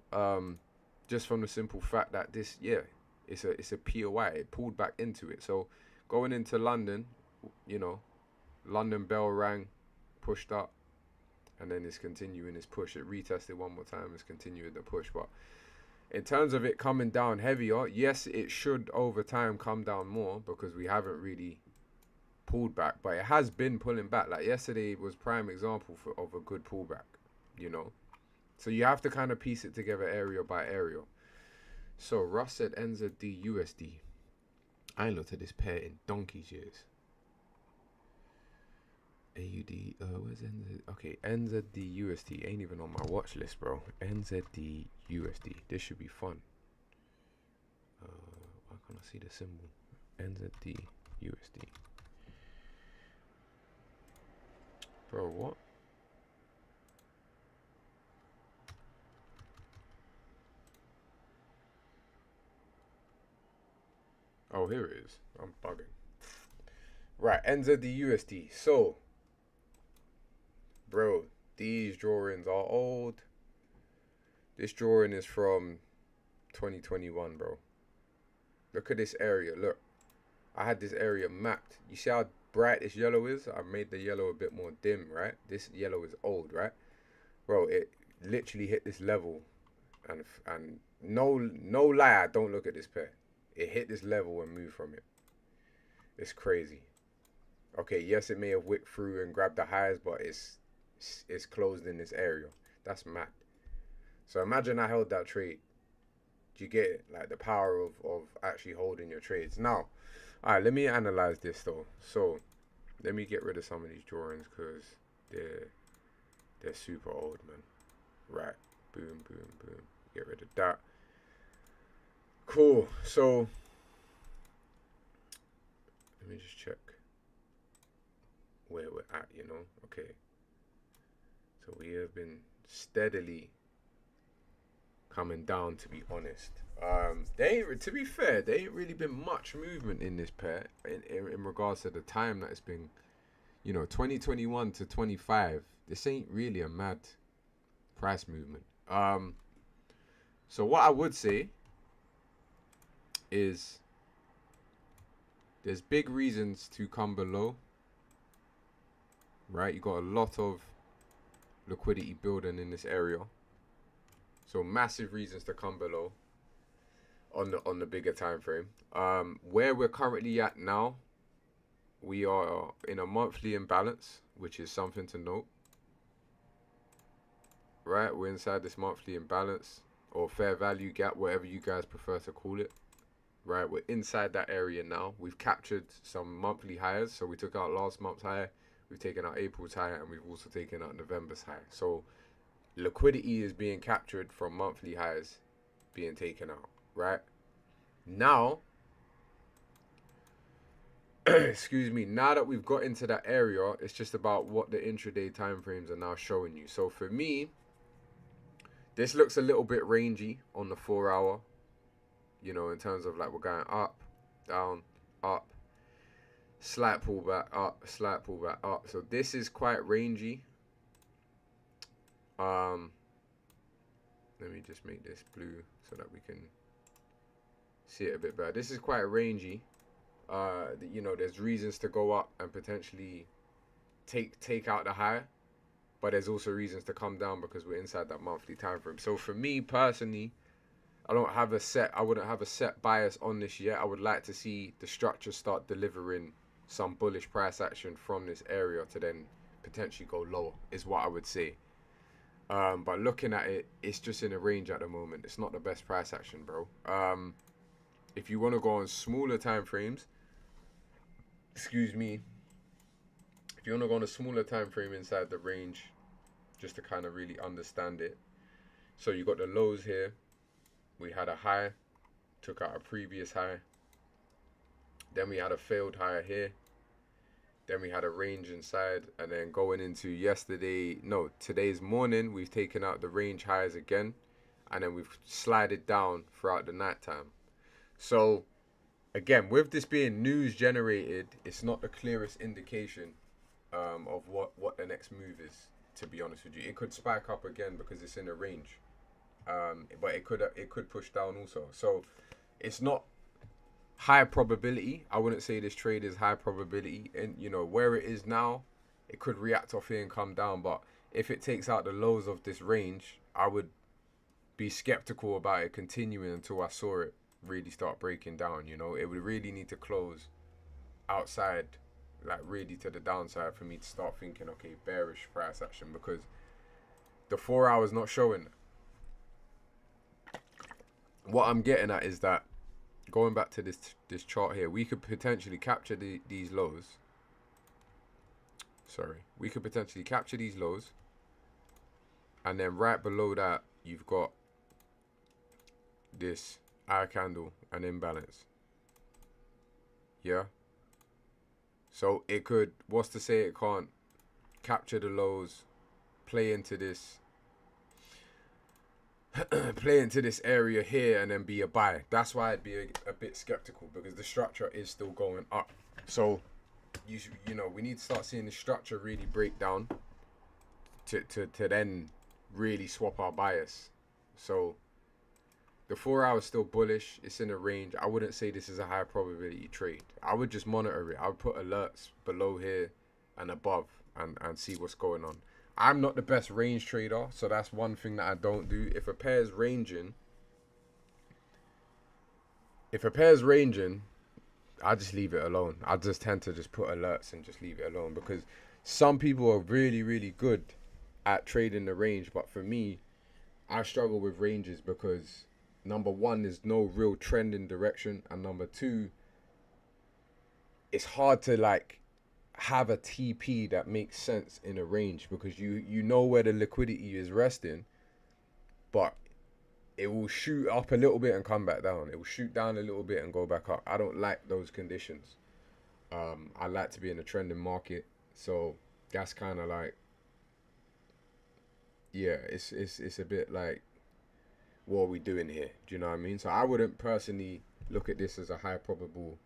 Just from the simple fact that this, yeah, it's a POI. It pulled back into it. So going into London, London bell rang, pushed up, and then it's continuing its push. It retested one more time. It's continuing the push. But in terms of it coming down heavier, yes, it should over time come down more, because we haven't really pulled back, but it has been pulling back. Like yesterday was prime example of a good pullback, so you have to kind of piece it together area by area. So Russ said NZD USD. I ain't looked at this pair in donkey's years. AUD, where's NZ? Okay, NZD USD ain't even on my watch list, bro. NZD USD, this should be fun. Why can't I see the symbol? NZD USD. Bro, what? Oh, here it is. I'm bugging. Right, NZD USD. So, bro, these drawings are old. This drawing is from 2021, bro. Look at this area. Look, I had this area mapped. You see how bright this yellow is? I made the yellow a bit more dim, right? This yellow is old, right? Bro, it literally hit this level, and no lie, I don't look at this pair. It hit this level and moved from it. It's crazy. Okay, yes, it may have wicked through and grabbed the highs, but it's closed in this area. That's mad. So imagine I held that trade. Do you get it? Like the power of actually holding your trades. Now, all right, let me analyze this though. So let me get rid of some of these drawings, because they're super old, man. Right. Boom, boom, boom. Get rid of that. Cool. So let me just check where we're at, Okay. So we have been steadily coming down, to be honest. To be fair, there ain't really been much movement in this pair in regards to the time that it's been, 2021 to 25. This ain't really a mad price movement. So what I would say is there's big reasons to come below, right? You got a lot of liquidity building in this area, so massive reasons to come below on the bigger time frame. Where we're currently at now, we are in a monthly imbalance, which is something to note, right? We're inside this monthly imbalance, or fair value gap, whatever you guys prefer to call it, right? We're inside that area now. We've captured some monthly highs. So we took out last month's high, we've taken out April's high, and we've also taken out November's high. So liquidity is being captured from monthly highs being taken out, right? Now, excuse me, now that we've got into that area, it's just about what the intraday time frames are now showing you. So for me, this looks a little bit rangy on the 4 hour, you know, in terms of like we're going up, down, up, slight pullback, up, slight pullback, up. So this is quite rangy. Let me just make this blue so that we can see it a bit better. This is quite rangy. You know, there's reasons to go up and potentially take out the high, but there's also reasons to come down because we're inside that monthly time frame. So for me personally, I wouldn't have a set bias on this yet. I would like to see the structure start delivering some bullish price action from this area to then potentially go lower, is what I would say. But looking at it, it's just in a range at the moment. It's not the best price action, bro. If you want to go on smaller time frames, excuse me, if you want to go on a smaller time frame inside the range, just to kind of really understand it. So you got the lows here. We had a high, took out a previous high. Then we had a failed high here. Then we had a range inside, and then going into today's morning, we've taken out the range highs again, and then we've slided down throughout the nighttime. So again, with this being news generated, it's not the clearest indication of what the next move is, to be honest with you. It could spike up again because it's in a range, but it could push down also. So it's not high probability. I wouldn't say this trade is high probability, and you know where it is now, it could react off here and come down. But if it takes out the lows of this range, I would be skeptical about it continuing until I saw it really start breaking down. You know, it would really need to close outside, like really to the downside, for me to start thinking, okay, bearish price action, because the 4 hours not showing. What I'm getting at is that, going back to this chart here, we could potentially capture these lows. Sorry, we could potentially capture these lows, and then right below that you've got this eye candle and imbalance. Yeah. So it could, what's to say it can't capture the lows, play into this area here, and then be a buy. That's why I'd be a bit skeptical, because the structure is still going up. So you know, we need to start seeing the structure really break down to then really swap our bias. So the 4 hours still bullish. It's in a range. I wouldn't say this is a high probability trade. I would just monitor it. I would put alerts below here and above and see what's going on. I'm not the best range trader, so that's one thing that I don't do. If a pair's ranging, I just leave it alone. I just tend to just put alerts and just leave it alone, because some people are really, really good at trading the range. But for me, I struggle with ranges because, number one, there's no real trend in direction. And number two, it's hard to like have a TP that makes sense in a range, because you know where the liquidity is resting, but it will shoot up a little bit and come back down. It will shoot down a little bit and go back up. I don't like those conditions. I like to be in a trending market. So that's kind of like, yeah, it's a bit like, what are we doing here? Do you know what I mean? So I wouldn't personally look at this as a high probable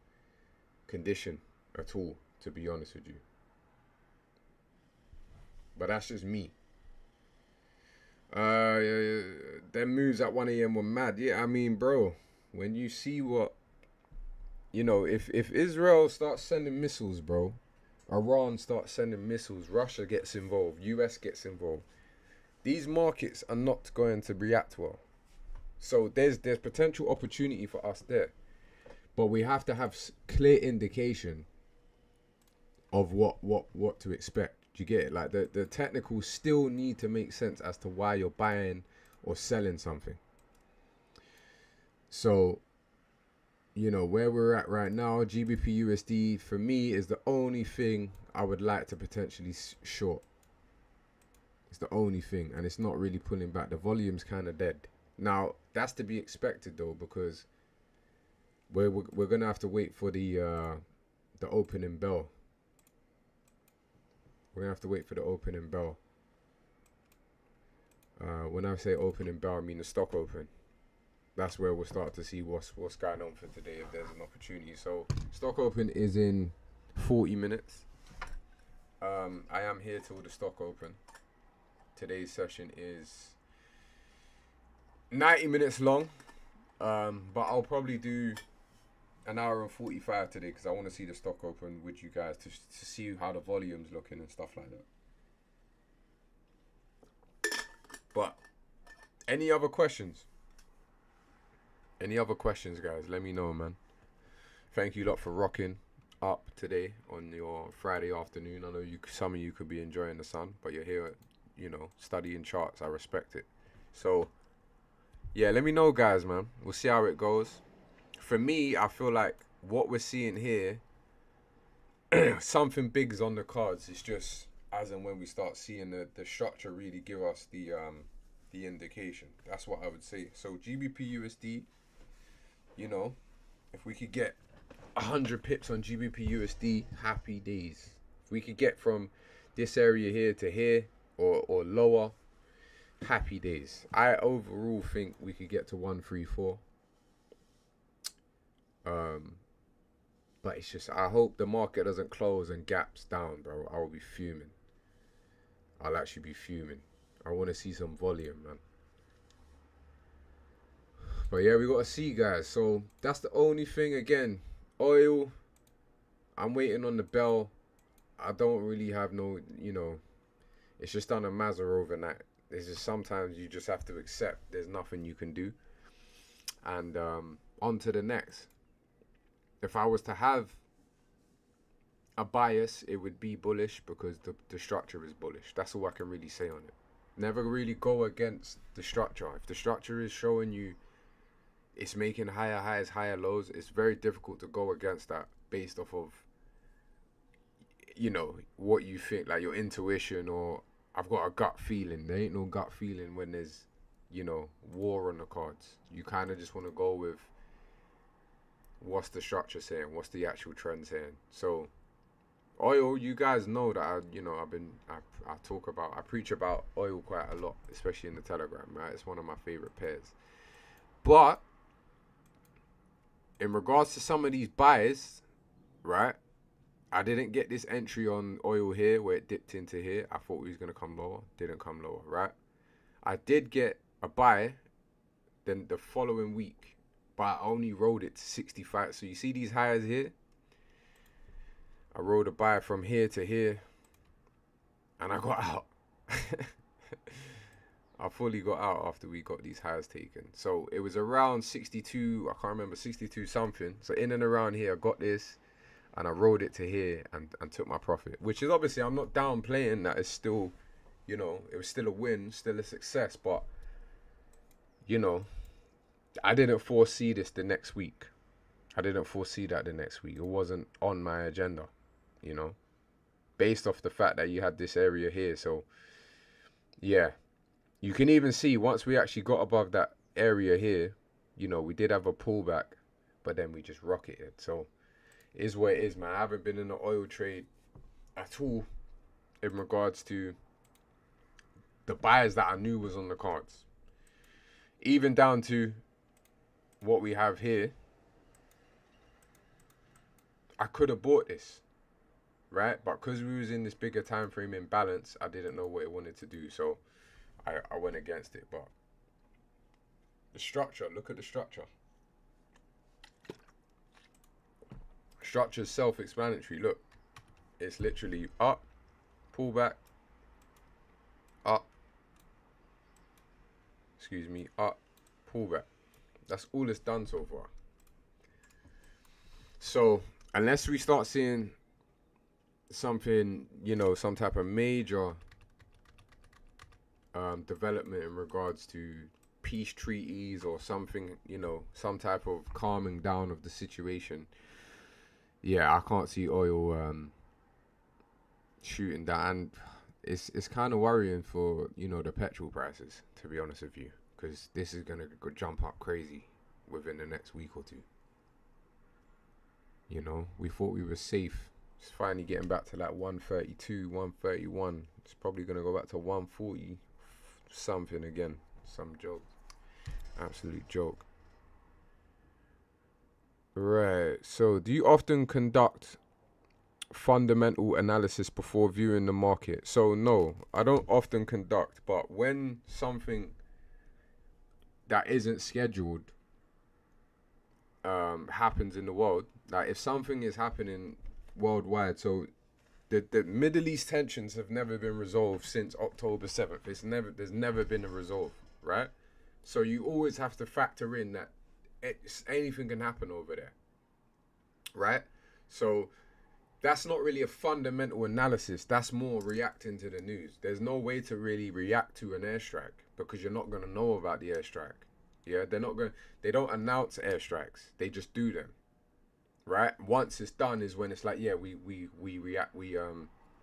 condition at all, to be honest with you. But that's just me. Them moves at 1 a.m. were mad. Yeah, I mean, bro, when you see what, you know, if Israel starts sending missiles, bro, Iran starts sending missiles, Russia gets involved, US gets involved, these markets are not going to react well. So there's potential opportunity for us there, but we have to have clear indication of what to expect. Do you get it? Like the technicals still need to make sense as to why you're buying or selling something. So you know, where we're at right now, GBP USD for me is the only thing I would like to potentially short. It's the only thing, and it's not really pulling back. The volume's kind of dead. Now that's to be expected though, because we're gonna have to wait for the opening bell. We're gonna have to wait for the opening bell. When I say opening bell, I mean the stock open. That's where we'll start to see what's going on for today, if there's an opportunity. So stock open is in 40 minutes. I am here till the stock open. Today's session is 90 minutes long, but I'll probably do an hour and 45 today because I want to see the stock open with you guys to see how the volume's looking and stuff like that. But any other questions? Any other questions, guys? Let me know, man. Thank you lot for rocking up today on your Friday afternoon. I know some of you could be enjoying the sun, but you're here, you know, studying charts. I respect it. So, yeah, let me know, guys, man. We'll see how it goes. For me, I feel like what we're seeing here, something big is on the cards. It's just as and when we start seeing the structure really give us the indication. That's what I would say. So GBP USD, you know, if we could get 100 pips on GBP USD, happy days. If we could get from this area here to here or lower, happy days. I overall think we could get to 134. But it's just, I hope the market doesn't close and gaps down, bro. I'll be fuming. I'll actually be fuming. I want to see some volume, man. But yeah, we got to see, guys. So that's the only thing. Again, oil, I'm waiting on the bell. I don't really have no, you know, it's just done a Mazda overnight. It's just sometimes you just have to accept there's nothing you can do. And on to the next. If I was to have a bias, it would be bullish because the structure is bullish. That's all I can really say on it. Never really go against the structure. If the structure is showing you it's making higher highs, higher lows, it's very difficult to go against that based off of, you know, what you think, like your intuition, or I've got a gut feeling. There ain't no gut feeling when there's, you know, war on the cards. You kind of just want to go with what's the structure saying, what's the actual trend saying. So oil, you guys know that I preach about oil quite a lot, especially in the Telegram, right? It's one of my favorite pairs. But in regards to some of these buys, right, I didn't get this entry on oil here where it dipped into here. I thought it was going to come lower. Didn't come lower, right? I did get a buy then the following week, but I only rode it to 65. So you see these highs here? I rode a buy from here to here, and I got out. I fully got out after we got these highs taken. So it was around 62, I can't remember, 62 something. So in and around here, I got this, and I rode it to here and took my profit. Which is obviously, I'm not downplaying that. It's still, you know, it was still a win, still a success. But, you know, I didn't foresee this the next week. I didn't foresee that the next week. It wasn't on my agenda, you know, based off the fact that you had this area here. So, yeah, you can even see once we actually got above that area here, you know, we did have a pullback, but then we just rocketed. So, it is what it is, man. I haven't been in an oil trade at all in regards to the buyers that I knew was on the cards. Even down to what we have here. I could have bought this, right? But because we was in this bigger time frame imbalance, I didn't know what it wanted to do. So I went against it. But the structure, look at the structure. Structure is self-explanatory. Look, it's literally up, pull back, up, up, pull back. That's all it's done so far. So unless we start seeing something, you know, some type of major development in regards to peace treaties or something, you know, some type of calming down of the situation, yeah, I can't see oil shooting down. And it's kind of worrying for, you know, the petrol prices, to be honest with you, because this is gonna go jump up crazy within the next week or two. You know, we thought we were safe. It's finally getting back to like 132, 131. It's probably gonna go back to 140 something again. Some joke. Absolute joke. Right. So, do you often conduct fundamental analysis before viewing the market? So, no, I don't often conduct, but when something that isn't scheduled happens in the world, like if something is happening worldwide, so the Middle East tensions have never been resolved since October 7th. There's never been a resolve, right? So you always have to factor in that anything can happen over there, right? So that's not really a fundamental analysis. That's more reacting to the news. There's no way to really react to an airstrike because you're not going to know about the airstrike. Yeah, they don't announce airstrikes. They just do them. Right? Once it's done is when it's like, yeah, we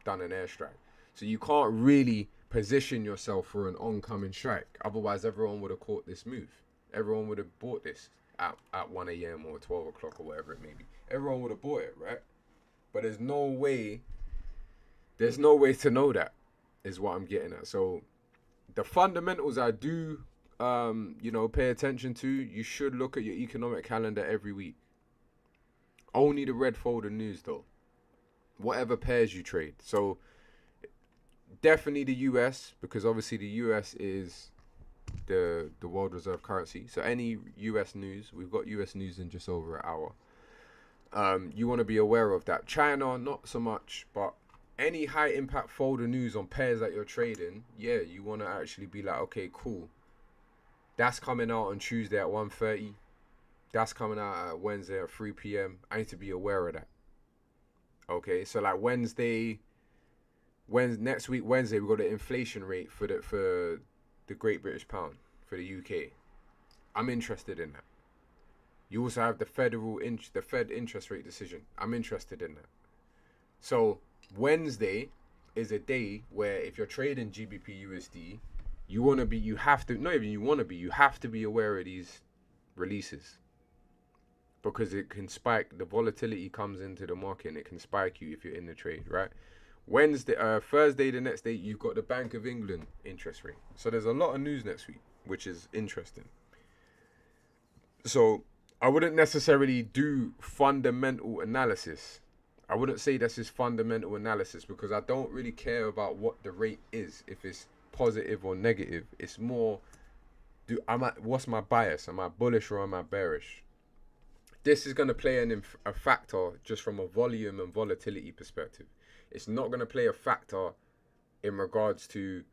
done an airstrike. So you can't really position yourself for an oncoming strike. Otherwise, everyone would have caught this move. Everyone would have bought this at 1 a.m. or 12 o'clock or whatever it may be. Everyone would have bought it, right? But there's no way to know that, is what I'm getting at. So the fundamentals I do, pay attention to, you should look at your economic calendar every week. Only the red folder news, though. Whatever pairs you trade. So definitely the US, because obviously the US is the world reserve currency. So any US news, we've got US news in just over an hour. You want to be aware of that. China, not so much, but any high impact folder news on pairs that you're trading, yeah, you want to actually be like, okay, cool. That's coming out on Tuesday at 1:30. That's coming out at Wednesday at 3 p.m. I need to be aware of that. Okay, so like next week Wednesday we got the inflation rate for the Great British Pound for the UK. I'm interested in that. You also have the Fed interest rate decision. I'm interested in that. So Wednesday is a day where if you're trading GBP USD, you have to be aware of these releases. Because it can spike, the volatility comes into the market and it can spike you if you're in the trade, right? Thursday, the next day, you've got the Bank of England interest rate. So there's a lot of news next week, which is interesting. So I wouldn't necessarily do fundamental analysis. I wouldn't say this is fundamental analysis because I don't really care about what the rate is, if it's positive or negative. It's more, what's my bias? Am I bullish or am I bearish? This is going to play a factor just from a volume and volatility perspective. It's not going to play a factor in regards to,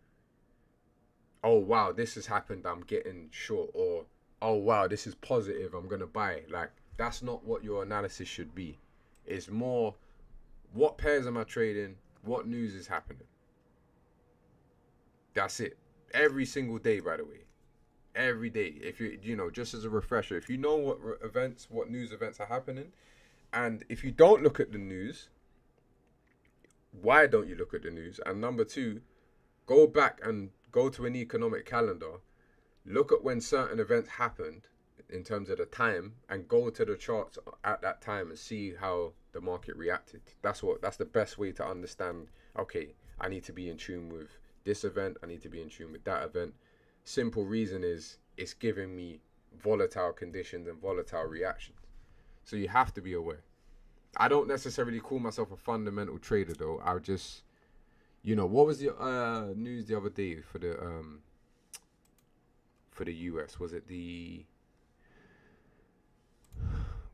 oh, wow, this has happened, I'm getting short. Or, oh, wow, this is positive, I'm going to buy. Like, that's not what your analysis should be. It's more, what pairs am I trading? What news is happening? That's it. Every single day, by the way. Every day, if just as a refresher, if you know what news events are happening, and if you don't look at the news, why don't you look at the news? And number two, go back and go to an economic calendar, look at when certain events happened in terms of the time, and go to the charts at that time and see how the market reacted. That's the best way to understand, okay, I need to be in tune with this event, I need to be in tune with that event. Simple reason is it's giving me volatile conditions and volatile reactions. So you have to be aware. I don't necessarily call myself a fundamental trader though. I just, what was the news the other day for the US? Was it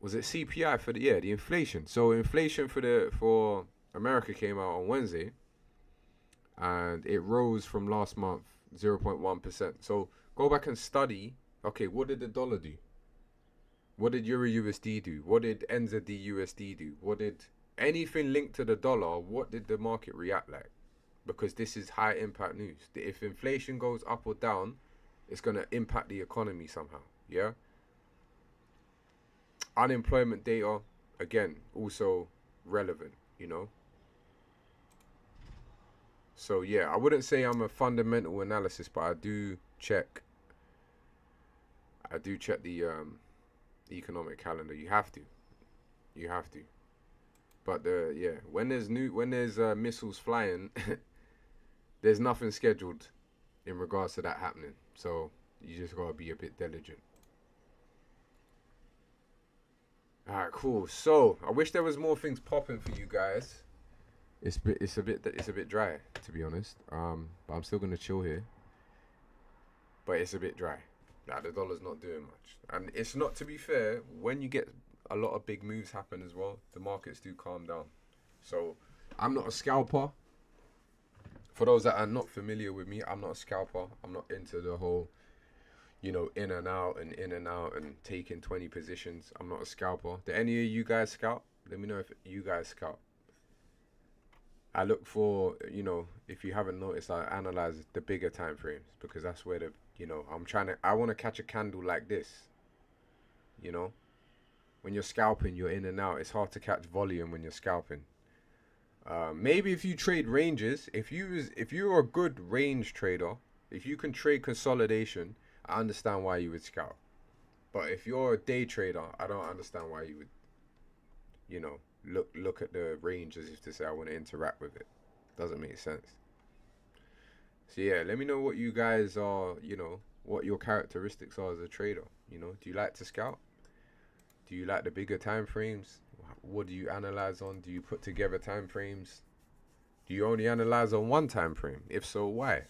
CPI for the inflation? So inflation for America came out on Wednesday, and it rose from last month 0.1%. So go back and study, okay, what did the dollar do? What did Euro USD do? What did NZD USD do? What did anything linked to the dollar, what did the market react like? Because this is high impact news. If inflation goes up or down, it's going to impact the economy somehow. Yeah. Unemployment data, again, also relevant, you know. So yeah, I wouldn't say I'm a fundamental analysis, but I do check the economic calendar. You have to. But when there's missiles flying, there's nothing scheduled in regards to that happening. So you just gotta be a bit diligent. All right, cool. So I wish there was more things popping for you guys. It's a bit dry, to be honest. But I'm still gonna chill here. But it's a bit dry. Nah, the dollar's not doing much, and it's not, to be fair, when you get a lot of big moves happen as well, the markets do calm down. So I'm not a scalper. For those that are not familiar with me, I'm not a scalper. I'm not into the whole, in and out and taking 20 positions. I'm not a scalper. Do any of you guys scalp? Let me know if you guys scalp. I look for, if you haven't noticed, I analyze the bigger time frames, because that's where I want to catch a candle like this. When you're scalping, you're in and out. It's hard to catch volume when you're scalping. Maybe if you trade ranges, if you're a good range trader, if you can trade consolidation, I understand why you would scalp. But if you're a day trader, I don't understand why you would, look at the range as if to say I want to interact with it. Doesn't make sense. So yeah, let me know what you guys are, what your characteristics are as a trader. Do you like to scalp? Do you like the bigger time frames? What do you analyze on? Do you put together time frames? Do you only analyze on one time frame? If so, why?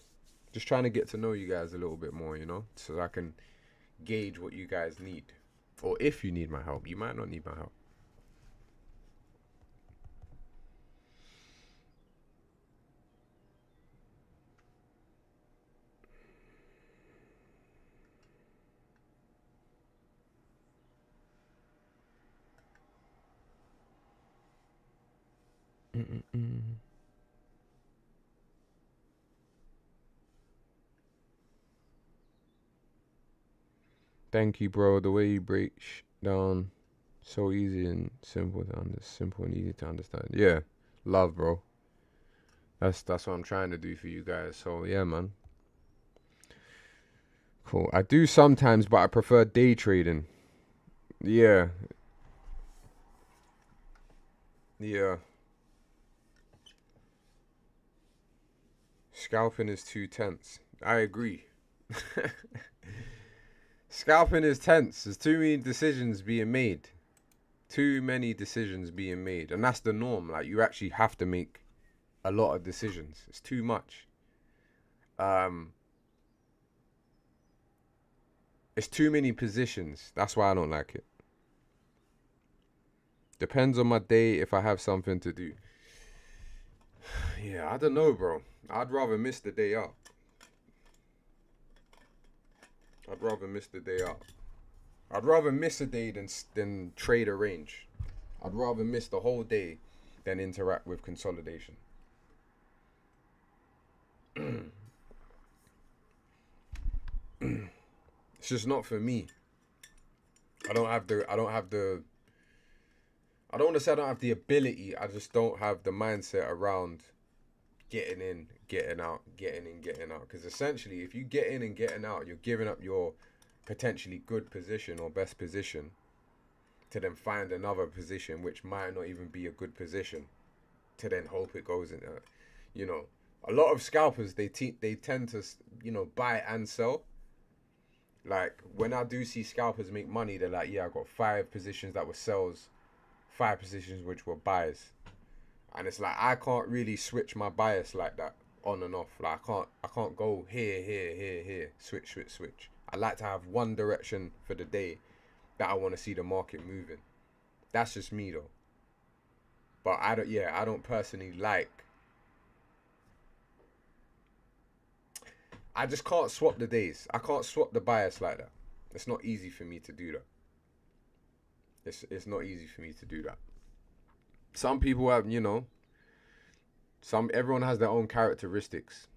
Just trying to get to know you guys a little bit more, so I can gauge what you guys need. Or if you need my help. You might not need my help. Thank you, bro. The way you break down, so easy and simple and easy to understand. Yeah, love, bro. That's what I'm trying to do for you guys. So yeah, man. Cool. I do sometimes, but I prefer day trading. Yeah. Yeah. Scalping is too tense. I agree. Scalping is tense. There's too many decisions being made. And that's the norm. Like, you actually have to make a lot of decisions. It's too much. It's too many positions. That's why I don't like it. Depends on my day if I have something to do. Yeah, I don't know, bro. I'd rather miss the day out. I'd rather miss a day than trade a range. I'd rather miss the whole day than interact with consolidation. It's just not for me. I don't want to say I don't have the ability. I just don't have the mindset around getting in, getting out, getting in, getting out. Because essentially, if you get in and getting out, you're giving up your potentially good position or best position to then find another position which might not even be a good position to then hope it goes into, a lot of scalpers, they tend to, buy and sell. Like, when I do see scalpers make money, they're like, yeah, I got 5 positions that were sells, 5 positions which were buys. And it's like, I can't really switch my bias like that on and off. Like, I can't go here, switch. I like to have one direction for the day that I want to see the market moving. That's just me though. But I don't personally like. I just can't swap the days. I can't swap the bias like that. It's not easy for me to do that. It's not easy for me to do that. Some people have, everyone has their own characteristics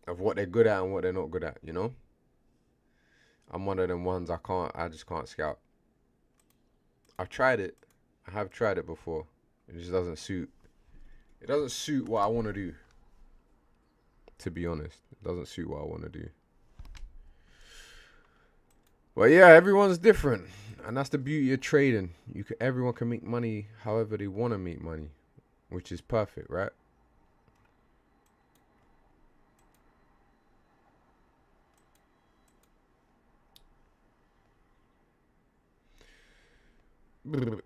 of what they're good at and what they're not good at, I'm one of them ones I just can't scout. I've tried it. I have tried it before. It just doesn't suit. It doesn't suit what I want to do. To be honest, it doesn't suit what I want to do. But yeah, everyone's different, and that's the beauty of trading. Everyone can make money however they want to make money, which is perfect, right? Let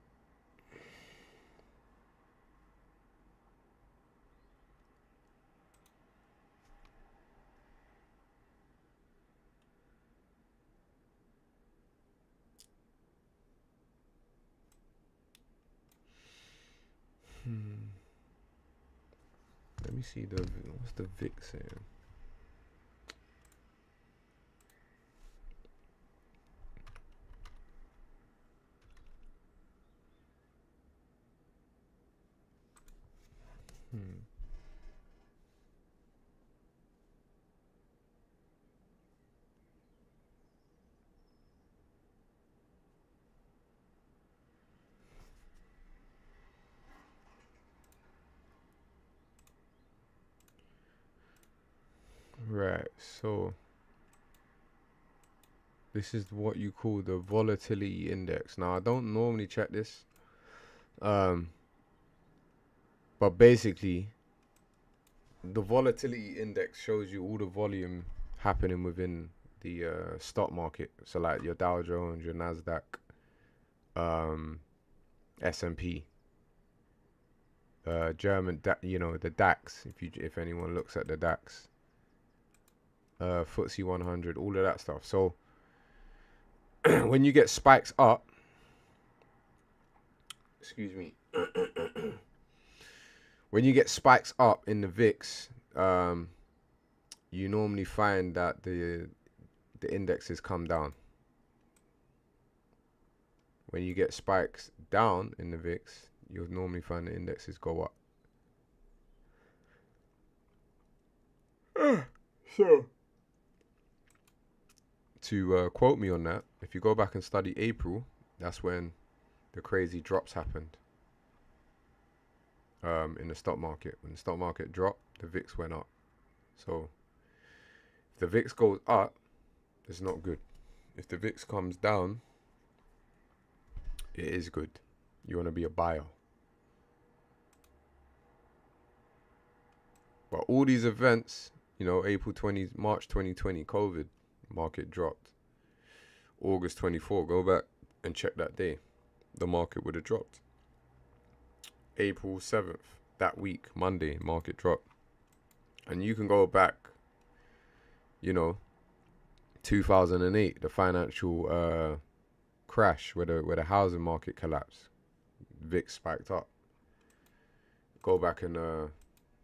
me see what's the VIX saying. Right, so this is what you call the volatility index. Now, I don't normally check this, but basically, the volatility index shows you all the volume happening within the stock market. So, like your Dow Jones, your Nasdaq, S&P, German, the DAX. If anyone looks at the DAX. FTSE 100, all of that stuff. So when you get spikes up, excuse me, when you get spikes up in the VIX, you normally find that the indexes come down. When you get spikes down in the VIX, you'll normally find the indexes go up. So to quote me on that, if you go back and study April, that's when the crazy drops happened in the stock market. When the stock market dropped, the VIX went up. So if the VIX goes up, it's not good. If the VIX comes down, it is good. You want to be a buyer. But all these events, March 2020, COVID, market dropped. August 24, go back and check that day. The market would have dropped. April 7th, that week, Monday, market dropped. And you can go back, 2008, the financial crash where the housing market collapsed. VIX spiked up. Go back and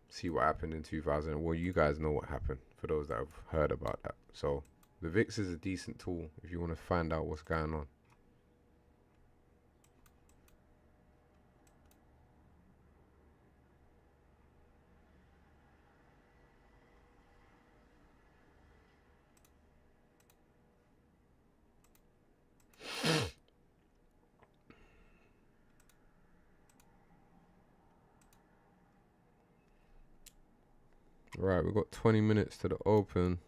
see what happened in 2000. Well, you guys know what happened for those that have heard about that. So the VIX is a decent tool if you want to find out what's going on. Right, we've got 20 minutes to the open.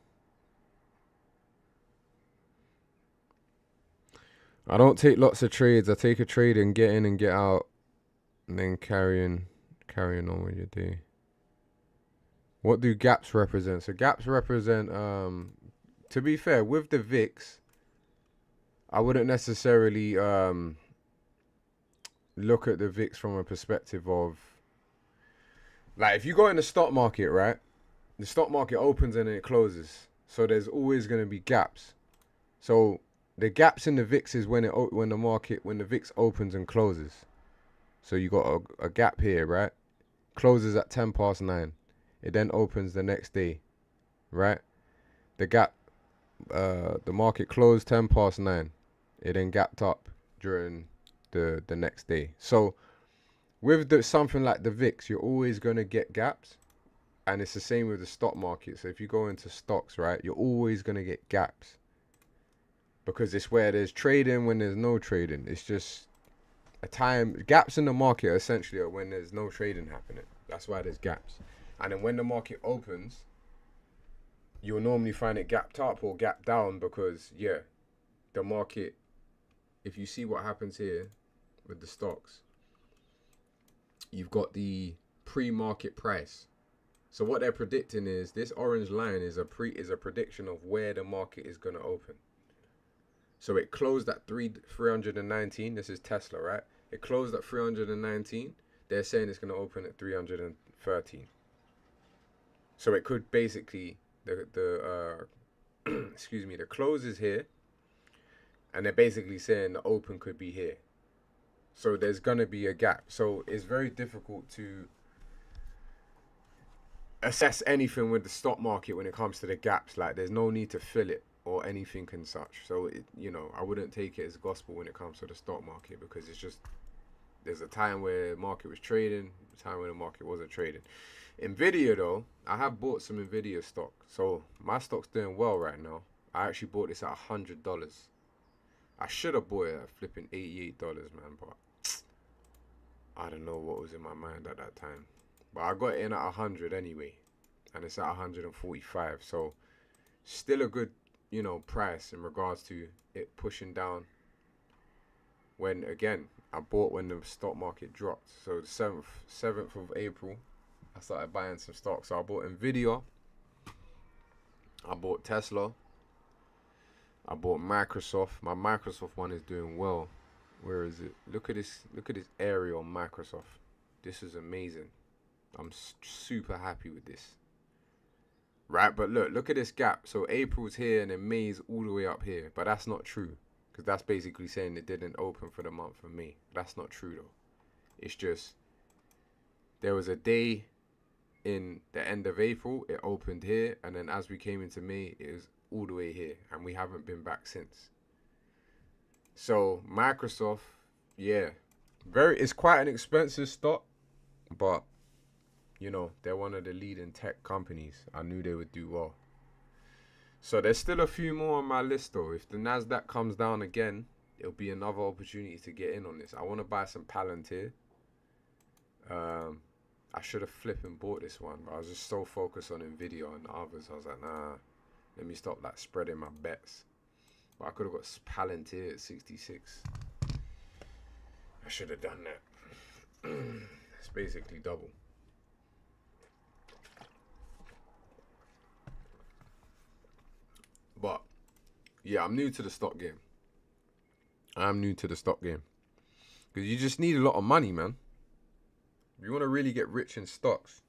I don't take lots of trades. I take a trade and get in and get out, and then carrying on with your day. What do gaps represent? So gaps represent, to be fair, with the VIX, I wouldn't necessarily look at the VIX from a perspective of, like, if you go in the stock market, right? The stock market opens and then it closes. So there's always going to be gaps. So the gaps in the VIX is when the VIX opens and closes. So you got a gap here, right? Closes at 10 past 9. It then opens the next day, right? The gap, the market closed 10 past 9. It then gapped up during the next day. So with something like the VIX, you're always going to get gaps. And it's the same with the stock market. So if you go into stocks, right, you're always going to get gaps. because it's where there's trading when there's no trading. It's just a time. Gaps in the market essentially are when there's no trading happening. That's why there's gaps. And then when the market opens, you'll normally find it gapped up or gapped down because, yeah, the market, if you see what happens here with the stocks, you've got the pre-market price. So what they're predicting is this orange line is a prediction of where the market is going to open. So it closed at 319. This is Tesla, right? It closed at 319. They're saying it's going to open at 313. So it could basically the excuse me, the close is here, and they're basically saying the open could be here. So there's gonna be a gap. So it's very difficult to assess anything with the stock market when it comes to the gaps. Like, there's no need to fill it or anything and such. So I wouldn't take it as gospel when it comes to the stock market, because it's just, there's a time where the market was trading, a time where the market wasn't trading. Nvidia though, I have bought some Nvidia stock, so my stock's doing well right now. I actually bought this at $100. I should have bought it at flipping $88, man, but I don't know what was in my mind at that time. But I got it in at 100 anyway, and it's at 145. So still a good, price in regards to it pushing down. When again, I bought when the stock market dropped. So the 7th of April, I started buying some stocks. So I bought Nvidia, I bought Tesla, I bought Microsoft. My Microsoft one is doing well. Where is it? Look at this area on Microsoft. This is amazing. I'm super happy with this. Right, but look at this gap. So April's here and then May's all the way up here. But that's not true, because that's basically saying it didn't open for the month of May. That's not true though. It's just there was a day in the end of April, it opened here, and then as we came into May, it was all the way here, and we haven't been back since. So Microsoft, yeah, it's quite an expensive stock, but they're one of the leading tech companies. I knew they would do well. So there's still a few more on my list though. If the Nasdaq comes down again, it'll be another opportunity to get in on this. I want to buy some Palantir. I should have flipped and bought this one, but I was just so focused on Nvidia and the others. I was like, nah, let me stop spreading my bets. But I could have got Palantir at 66. I should have done that. It's basically double. But yeah, I'm new to the stock game. Because you just need a lot of money, man. If you want to really get rich in stocks,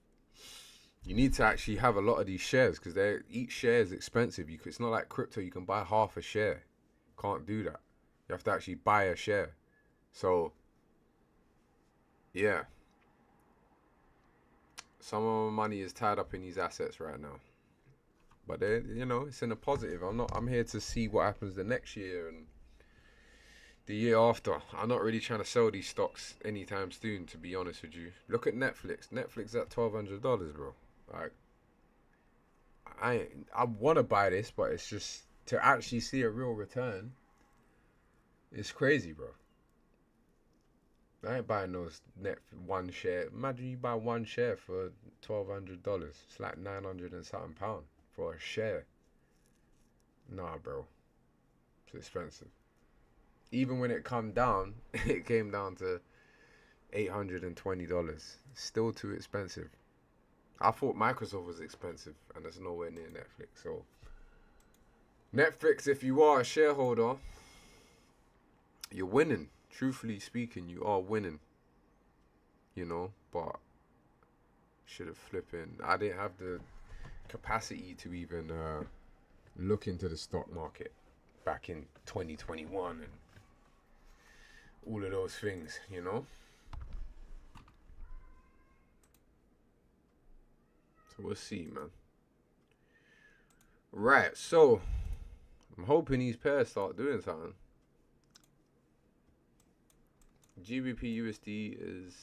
you need to actually have a lot of these shares, because each share is expensive. It's not like crypto, you can buy half a share. Can't do that. You have to actually buy a share. So, yeah. Some of my money is tied up in these assets right now. But it's in a positive. I'm here to see what happens the next year and the year after. I'm not really trying to sell these stocks anytime soon, to be honest with you. Look at Netflix. Netflix at $1,200, bro. Like, I want to buy this, but it's just to actually see a real return. It's crazy, bro. I ain't buying those one share. Imagine you buy one share for $1,200. It's like 900 and something pound for a share. Nah, bro. It's expensive. Even when it come down, it came down to $820. Still too expensive. I thought Microsoft was expensive, and it's nowhere near Netflix. So Netflix, if you are a shareholder, you're winning. Truthfully speaking, you are winning. But should have flipping. I didn't have the capacity to even look into the stock market back in 2021 and all of those things, So we'll see, man. Right, so I'm hoping these pairs start doing something. GBP USD is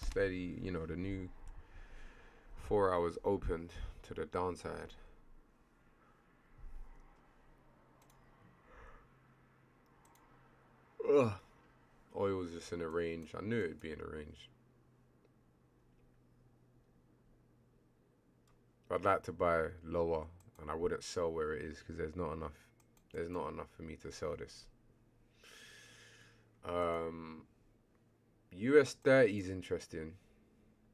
steady, the new 4 hours opened to the downside. Ugh. Oil's just in a range. I knew it'd be in a range. I'd like to buy lower, and I wouldn't sell where it is because there's not enough. There's not enough for me to sell this. US 30 is interesting,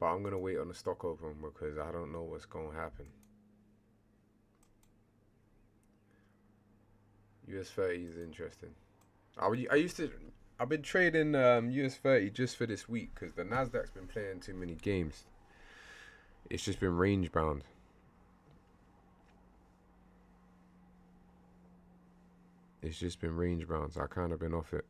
but I'm gonna wait on the stock open because I don't know what's gonna happen. US 30 is interesting. I've been trading US 30 just for this week because the Nasdaq's been playing too many games. It's just been range bound. It's just been range bound, so I kind of been off it.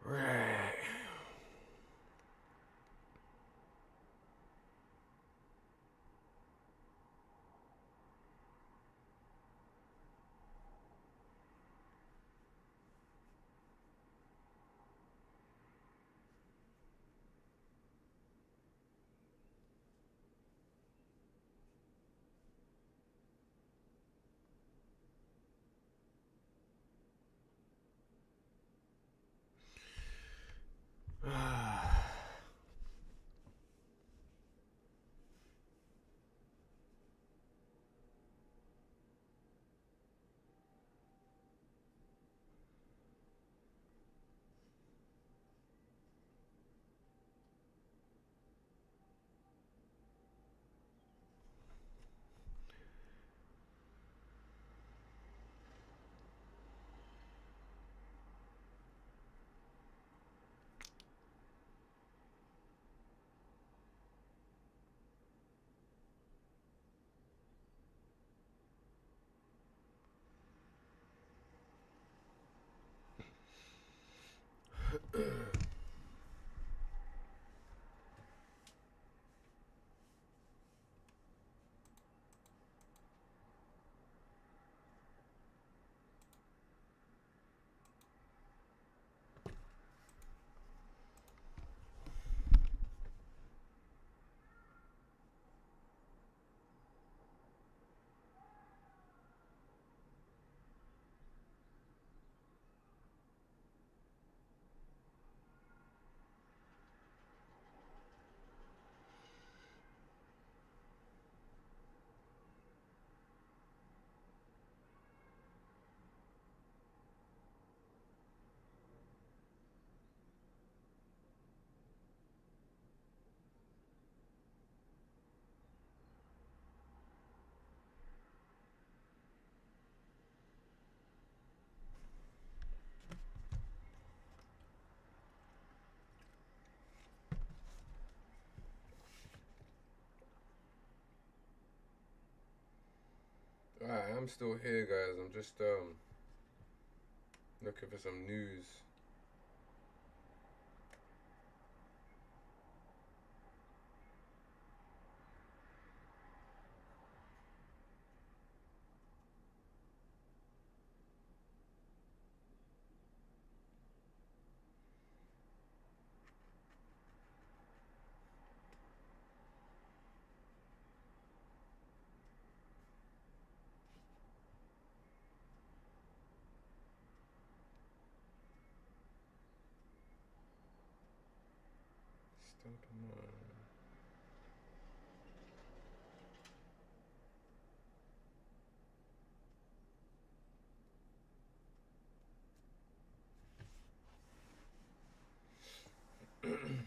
Right. Alright, I'm still here, guys. I'm just looking for some news. Stop them.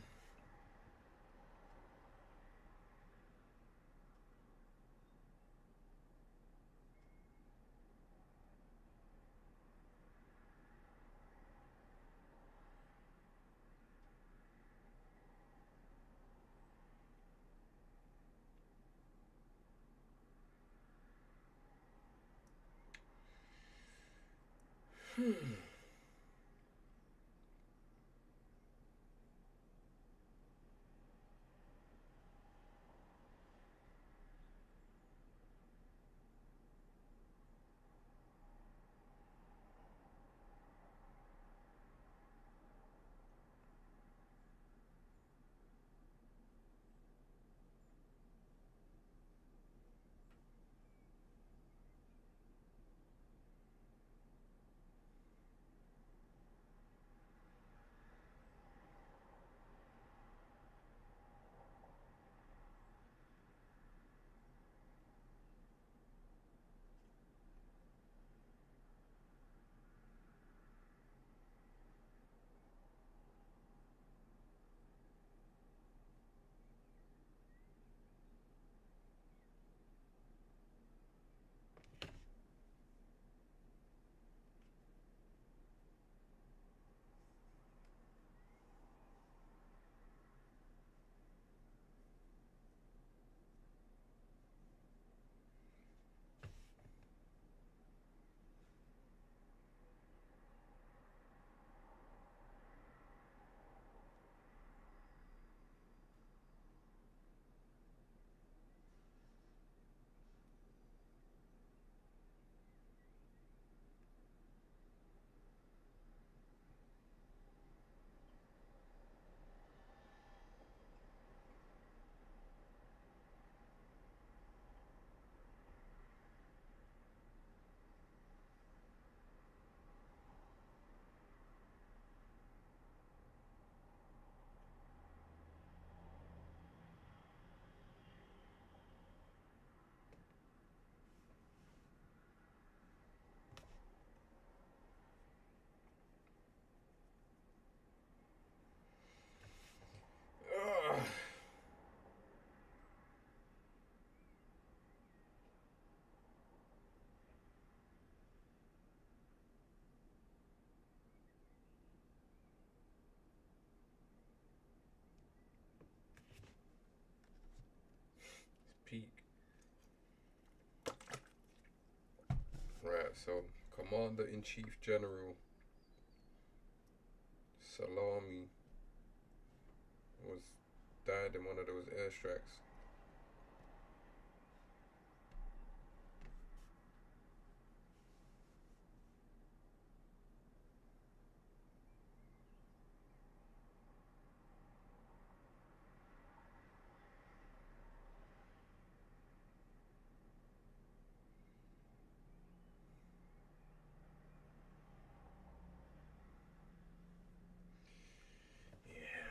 Peak. Right, so Commander-in-Chief General Salami was died in one of those airstrikes.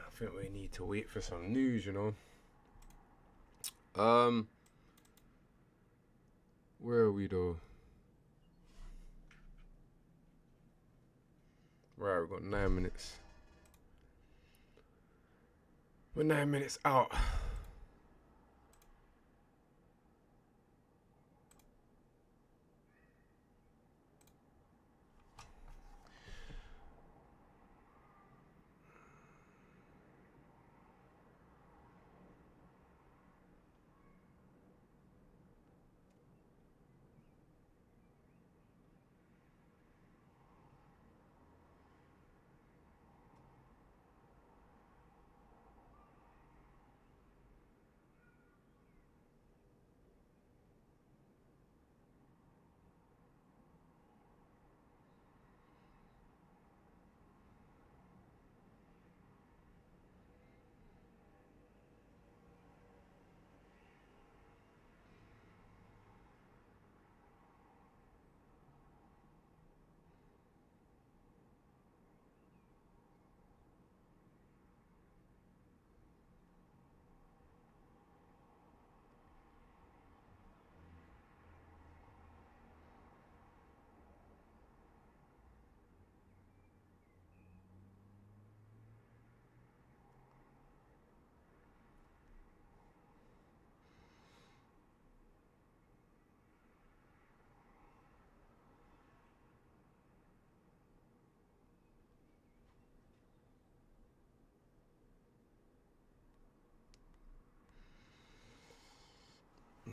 I think we need to wait for some news, you know. Where are we though? Right, we've got 9 minutes. We're 9 minutes out.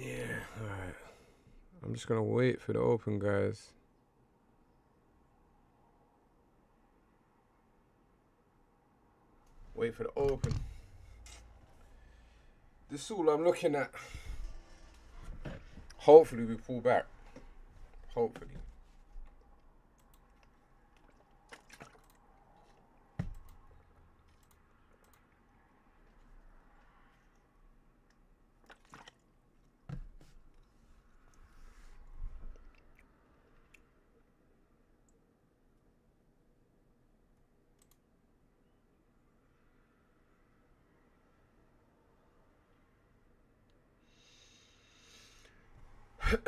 Yeah, alright. I'm just gonna wait for the open, guys. Wait for the open. This is all I'm looking at. Hopefully we pull back. Hopefully. What's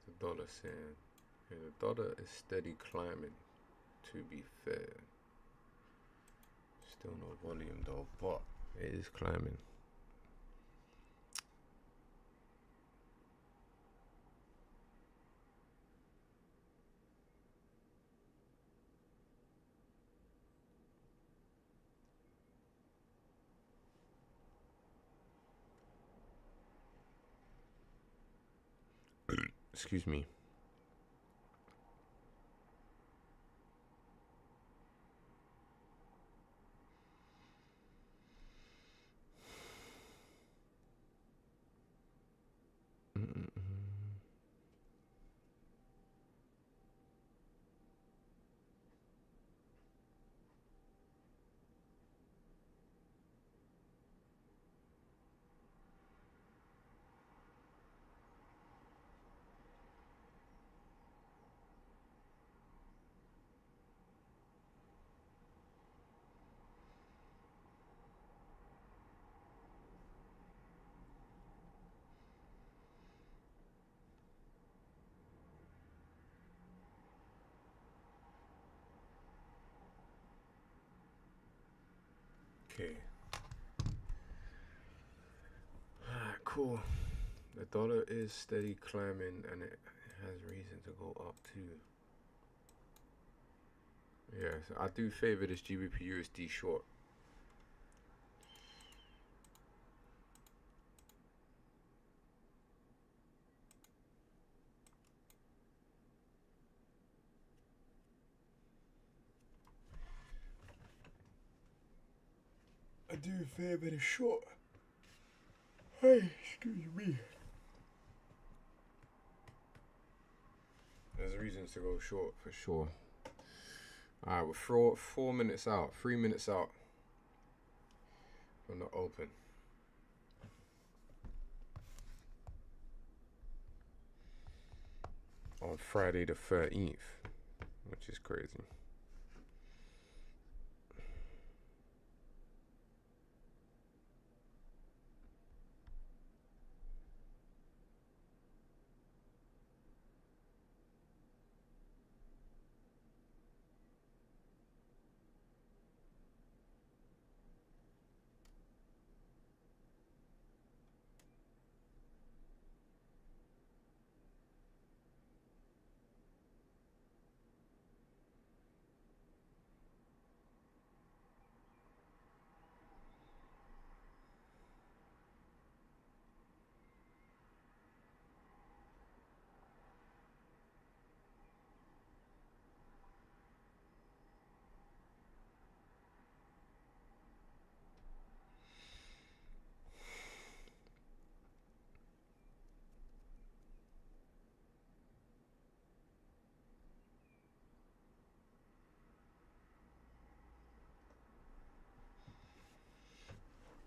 the dollar saying? Yeah, the dollar is steady climbing, to be fair. Still no volume though, but it is climbing. Excuse me. Okay. Alright, cool. The dollar is steady climbing and it has reason to go up too. Yeah, so I do favor this GBP USD short. I do favor the short. Hey, excuse me. There's reasons to go short for sure. Alright, we're 4 minutes out, 3 minutes out from the open. On Friday the 13th, which is crazy.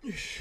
Yeesh.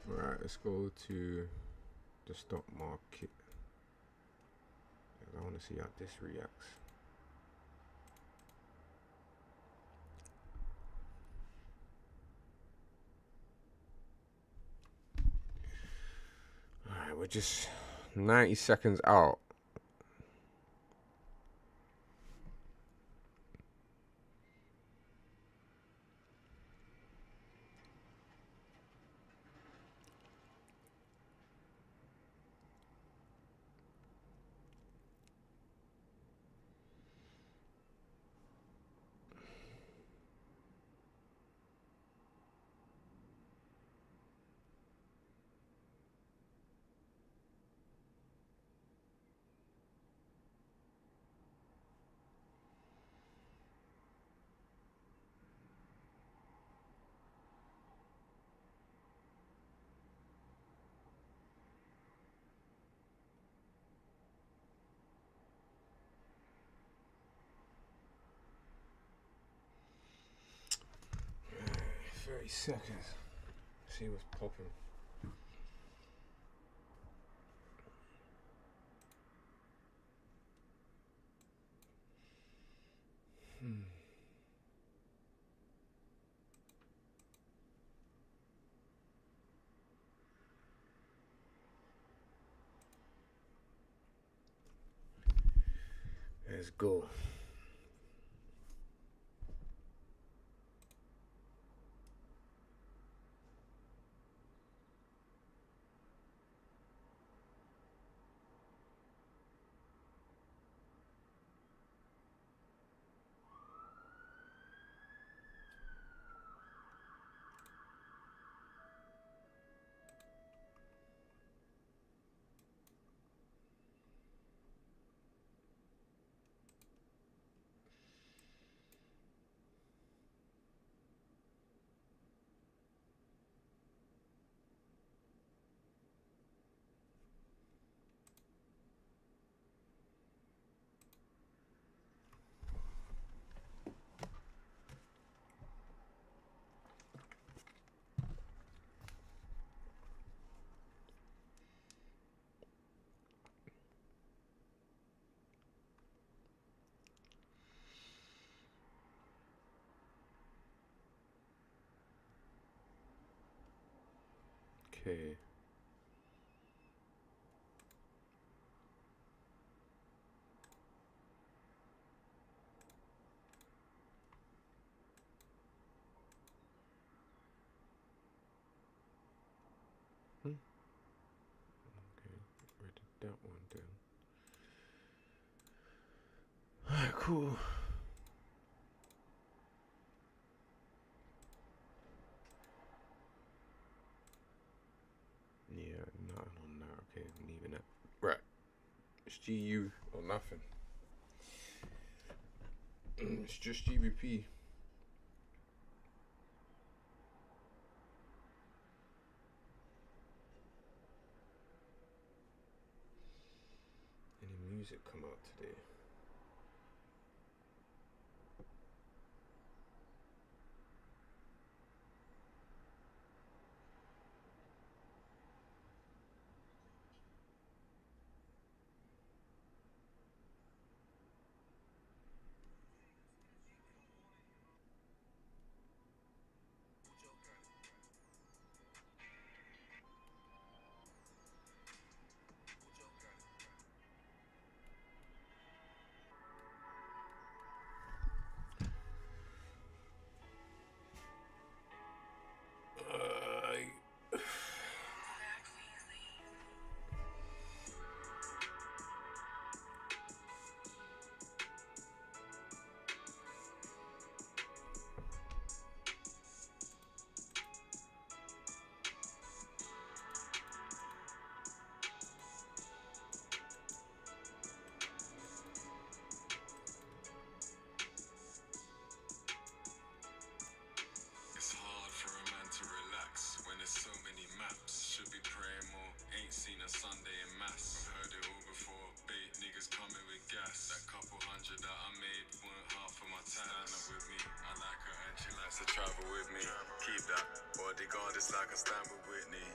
Alright, let's go to the stock market. I want to see how this reacts. Alright, we're just 90 seconds out. Seconds. See what's popping. Let's go. Okay. Okay, where did that one then? Alright, cool. Yeah, nothing on that. Okay, I'm leaving that. Right. It's GU or nothing. It's just GBP. Any music come out today? It's hard for a man to relax when there's so many maps. Should be praying more, ain't seen a Sunday in mass. Heard it all before, bait niggas coming with gas. That couple hundred that I made weren't half of my tax. Stand up with me, I like her and she likes to travel with me. Keep that bodyguard, it's like I stand with Whitney.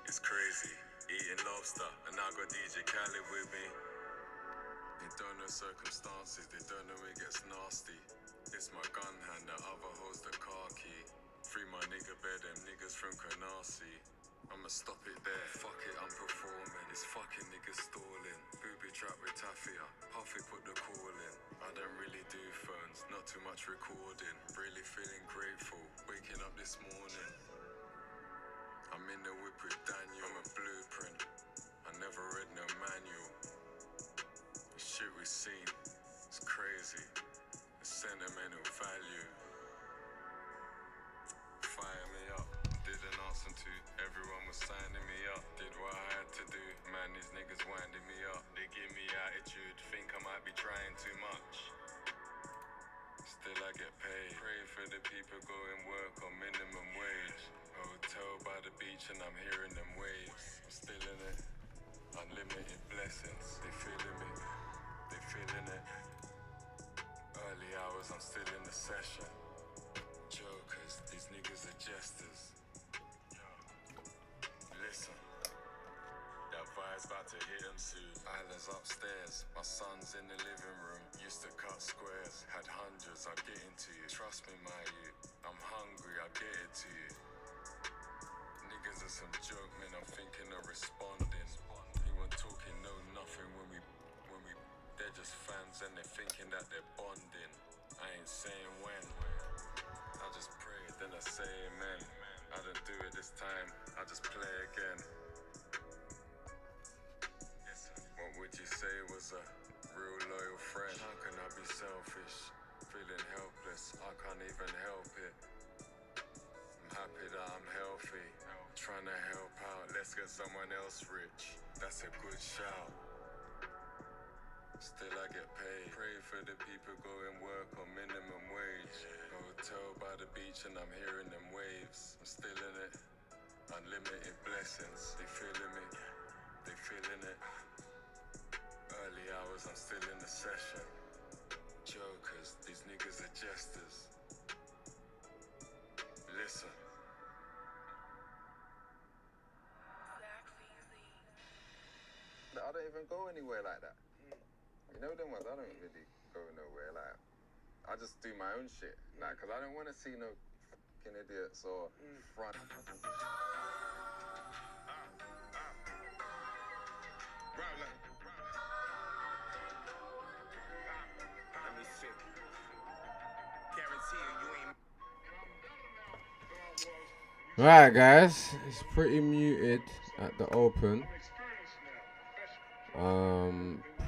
It's crazy, eating lobster and I got DJ Khaled with me. They don't know circumstances, they don't know it gets nasty. It's my gun hand, the other holds the car key. Free my nigga bed, them niggas from Canarsie. I'ma stop it there. Fuck it, I'm performing. This fucking nigga stalling. Booby trap with Tafia. Puffy put the call in. I don't really do phones, not too much recording. Really feeling grateful. Waking up this morning. I'm in the whip with Daniel. I'm a blueprint. I never read no manual. The shit we seen, it's crazy. The sentimental value. Fire me up. Didn't answer to. Everyone was signing me up. Did what I had to do. Man, these niggas winding me up. They give me attitude. Think I might be trying too much. Still I get paid. Pray for the people going work on minimum wage. Hotel by the beach and I'm hearing them waves. I'm still in it. Unlimited blessings. They feeling me. They feeling it. Early hours, I'm still in the session. Jokers, these niggas are jesters. Listen. That vibe's about to hit him soon. Isla's upstairs, my son's in the living room. Used to cut squares, had hundreds, I'll get into you. Trust me, my youth, I'm hungry, I'll get it to you. Niggas are some joke, man, I'm thinking of responding. He wasn't talking, no nothing when we, they're just fans and they're thinking that they're bonding. I ain't saying when, I just pray, then I say amen. I don't do it this time, I just play again. What would you say was a real loyal friend? How can I be selfish? Feeling helpless, I can't even help it. I'm happy that I'm healthy. Trying to help out, let's get someone else rich. That's a good shout. Still I get paid. Pray for the people going work on minimum wage. Hotel by the beach and I'm hearing them waves. I'm still in it. Unlimited blessings. They feeling me. They feeling it. Early hours, I'm still in the session. Jokers, these niggas are jesters. Listen. I don't even go anywhere like that. You know them ones, I don't really go nowhere. Like, I just do my own shit. Like, cause I don't want to see no fucking idiots or front. Let me see. Guarantee you ain't. Alright guys, it's pretty muted at the open.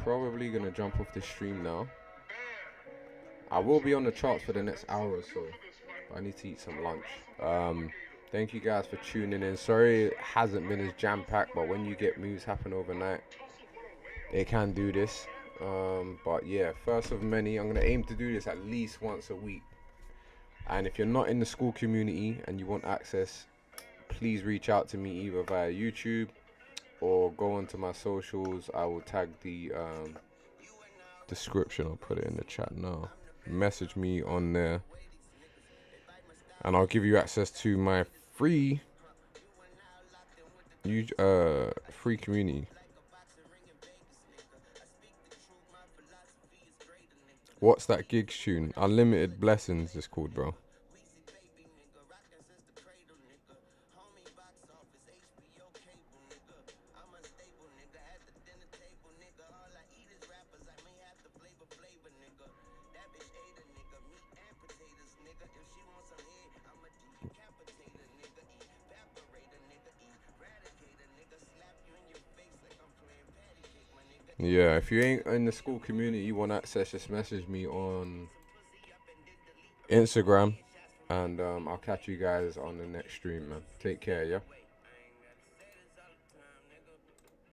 Probably gonna jump off the stream now. I will be on the charts for the next hour or so. I need to eat some lunch. Thank you guys for tuning in. Sorry it hasn't been as jam-packed, but when you get moves happen overnight, they can do this. But yeah, first of many. I'm gonna aim to do this at least once a week. And if you're not in the school community and you want access, please reach out to me either via YouTube or go onto my socials. I will tag the description. I'll put it in the chat now. Message me on there and I'll give you access to my free community. What's that gigs tune? Unlimited Blessings is called, bro. Yeah, if you ain't in the school community, you want access, just message me on Instagram, and I'll catch you guys on the next stream, man. Take care, yeah?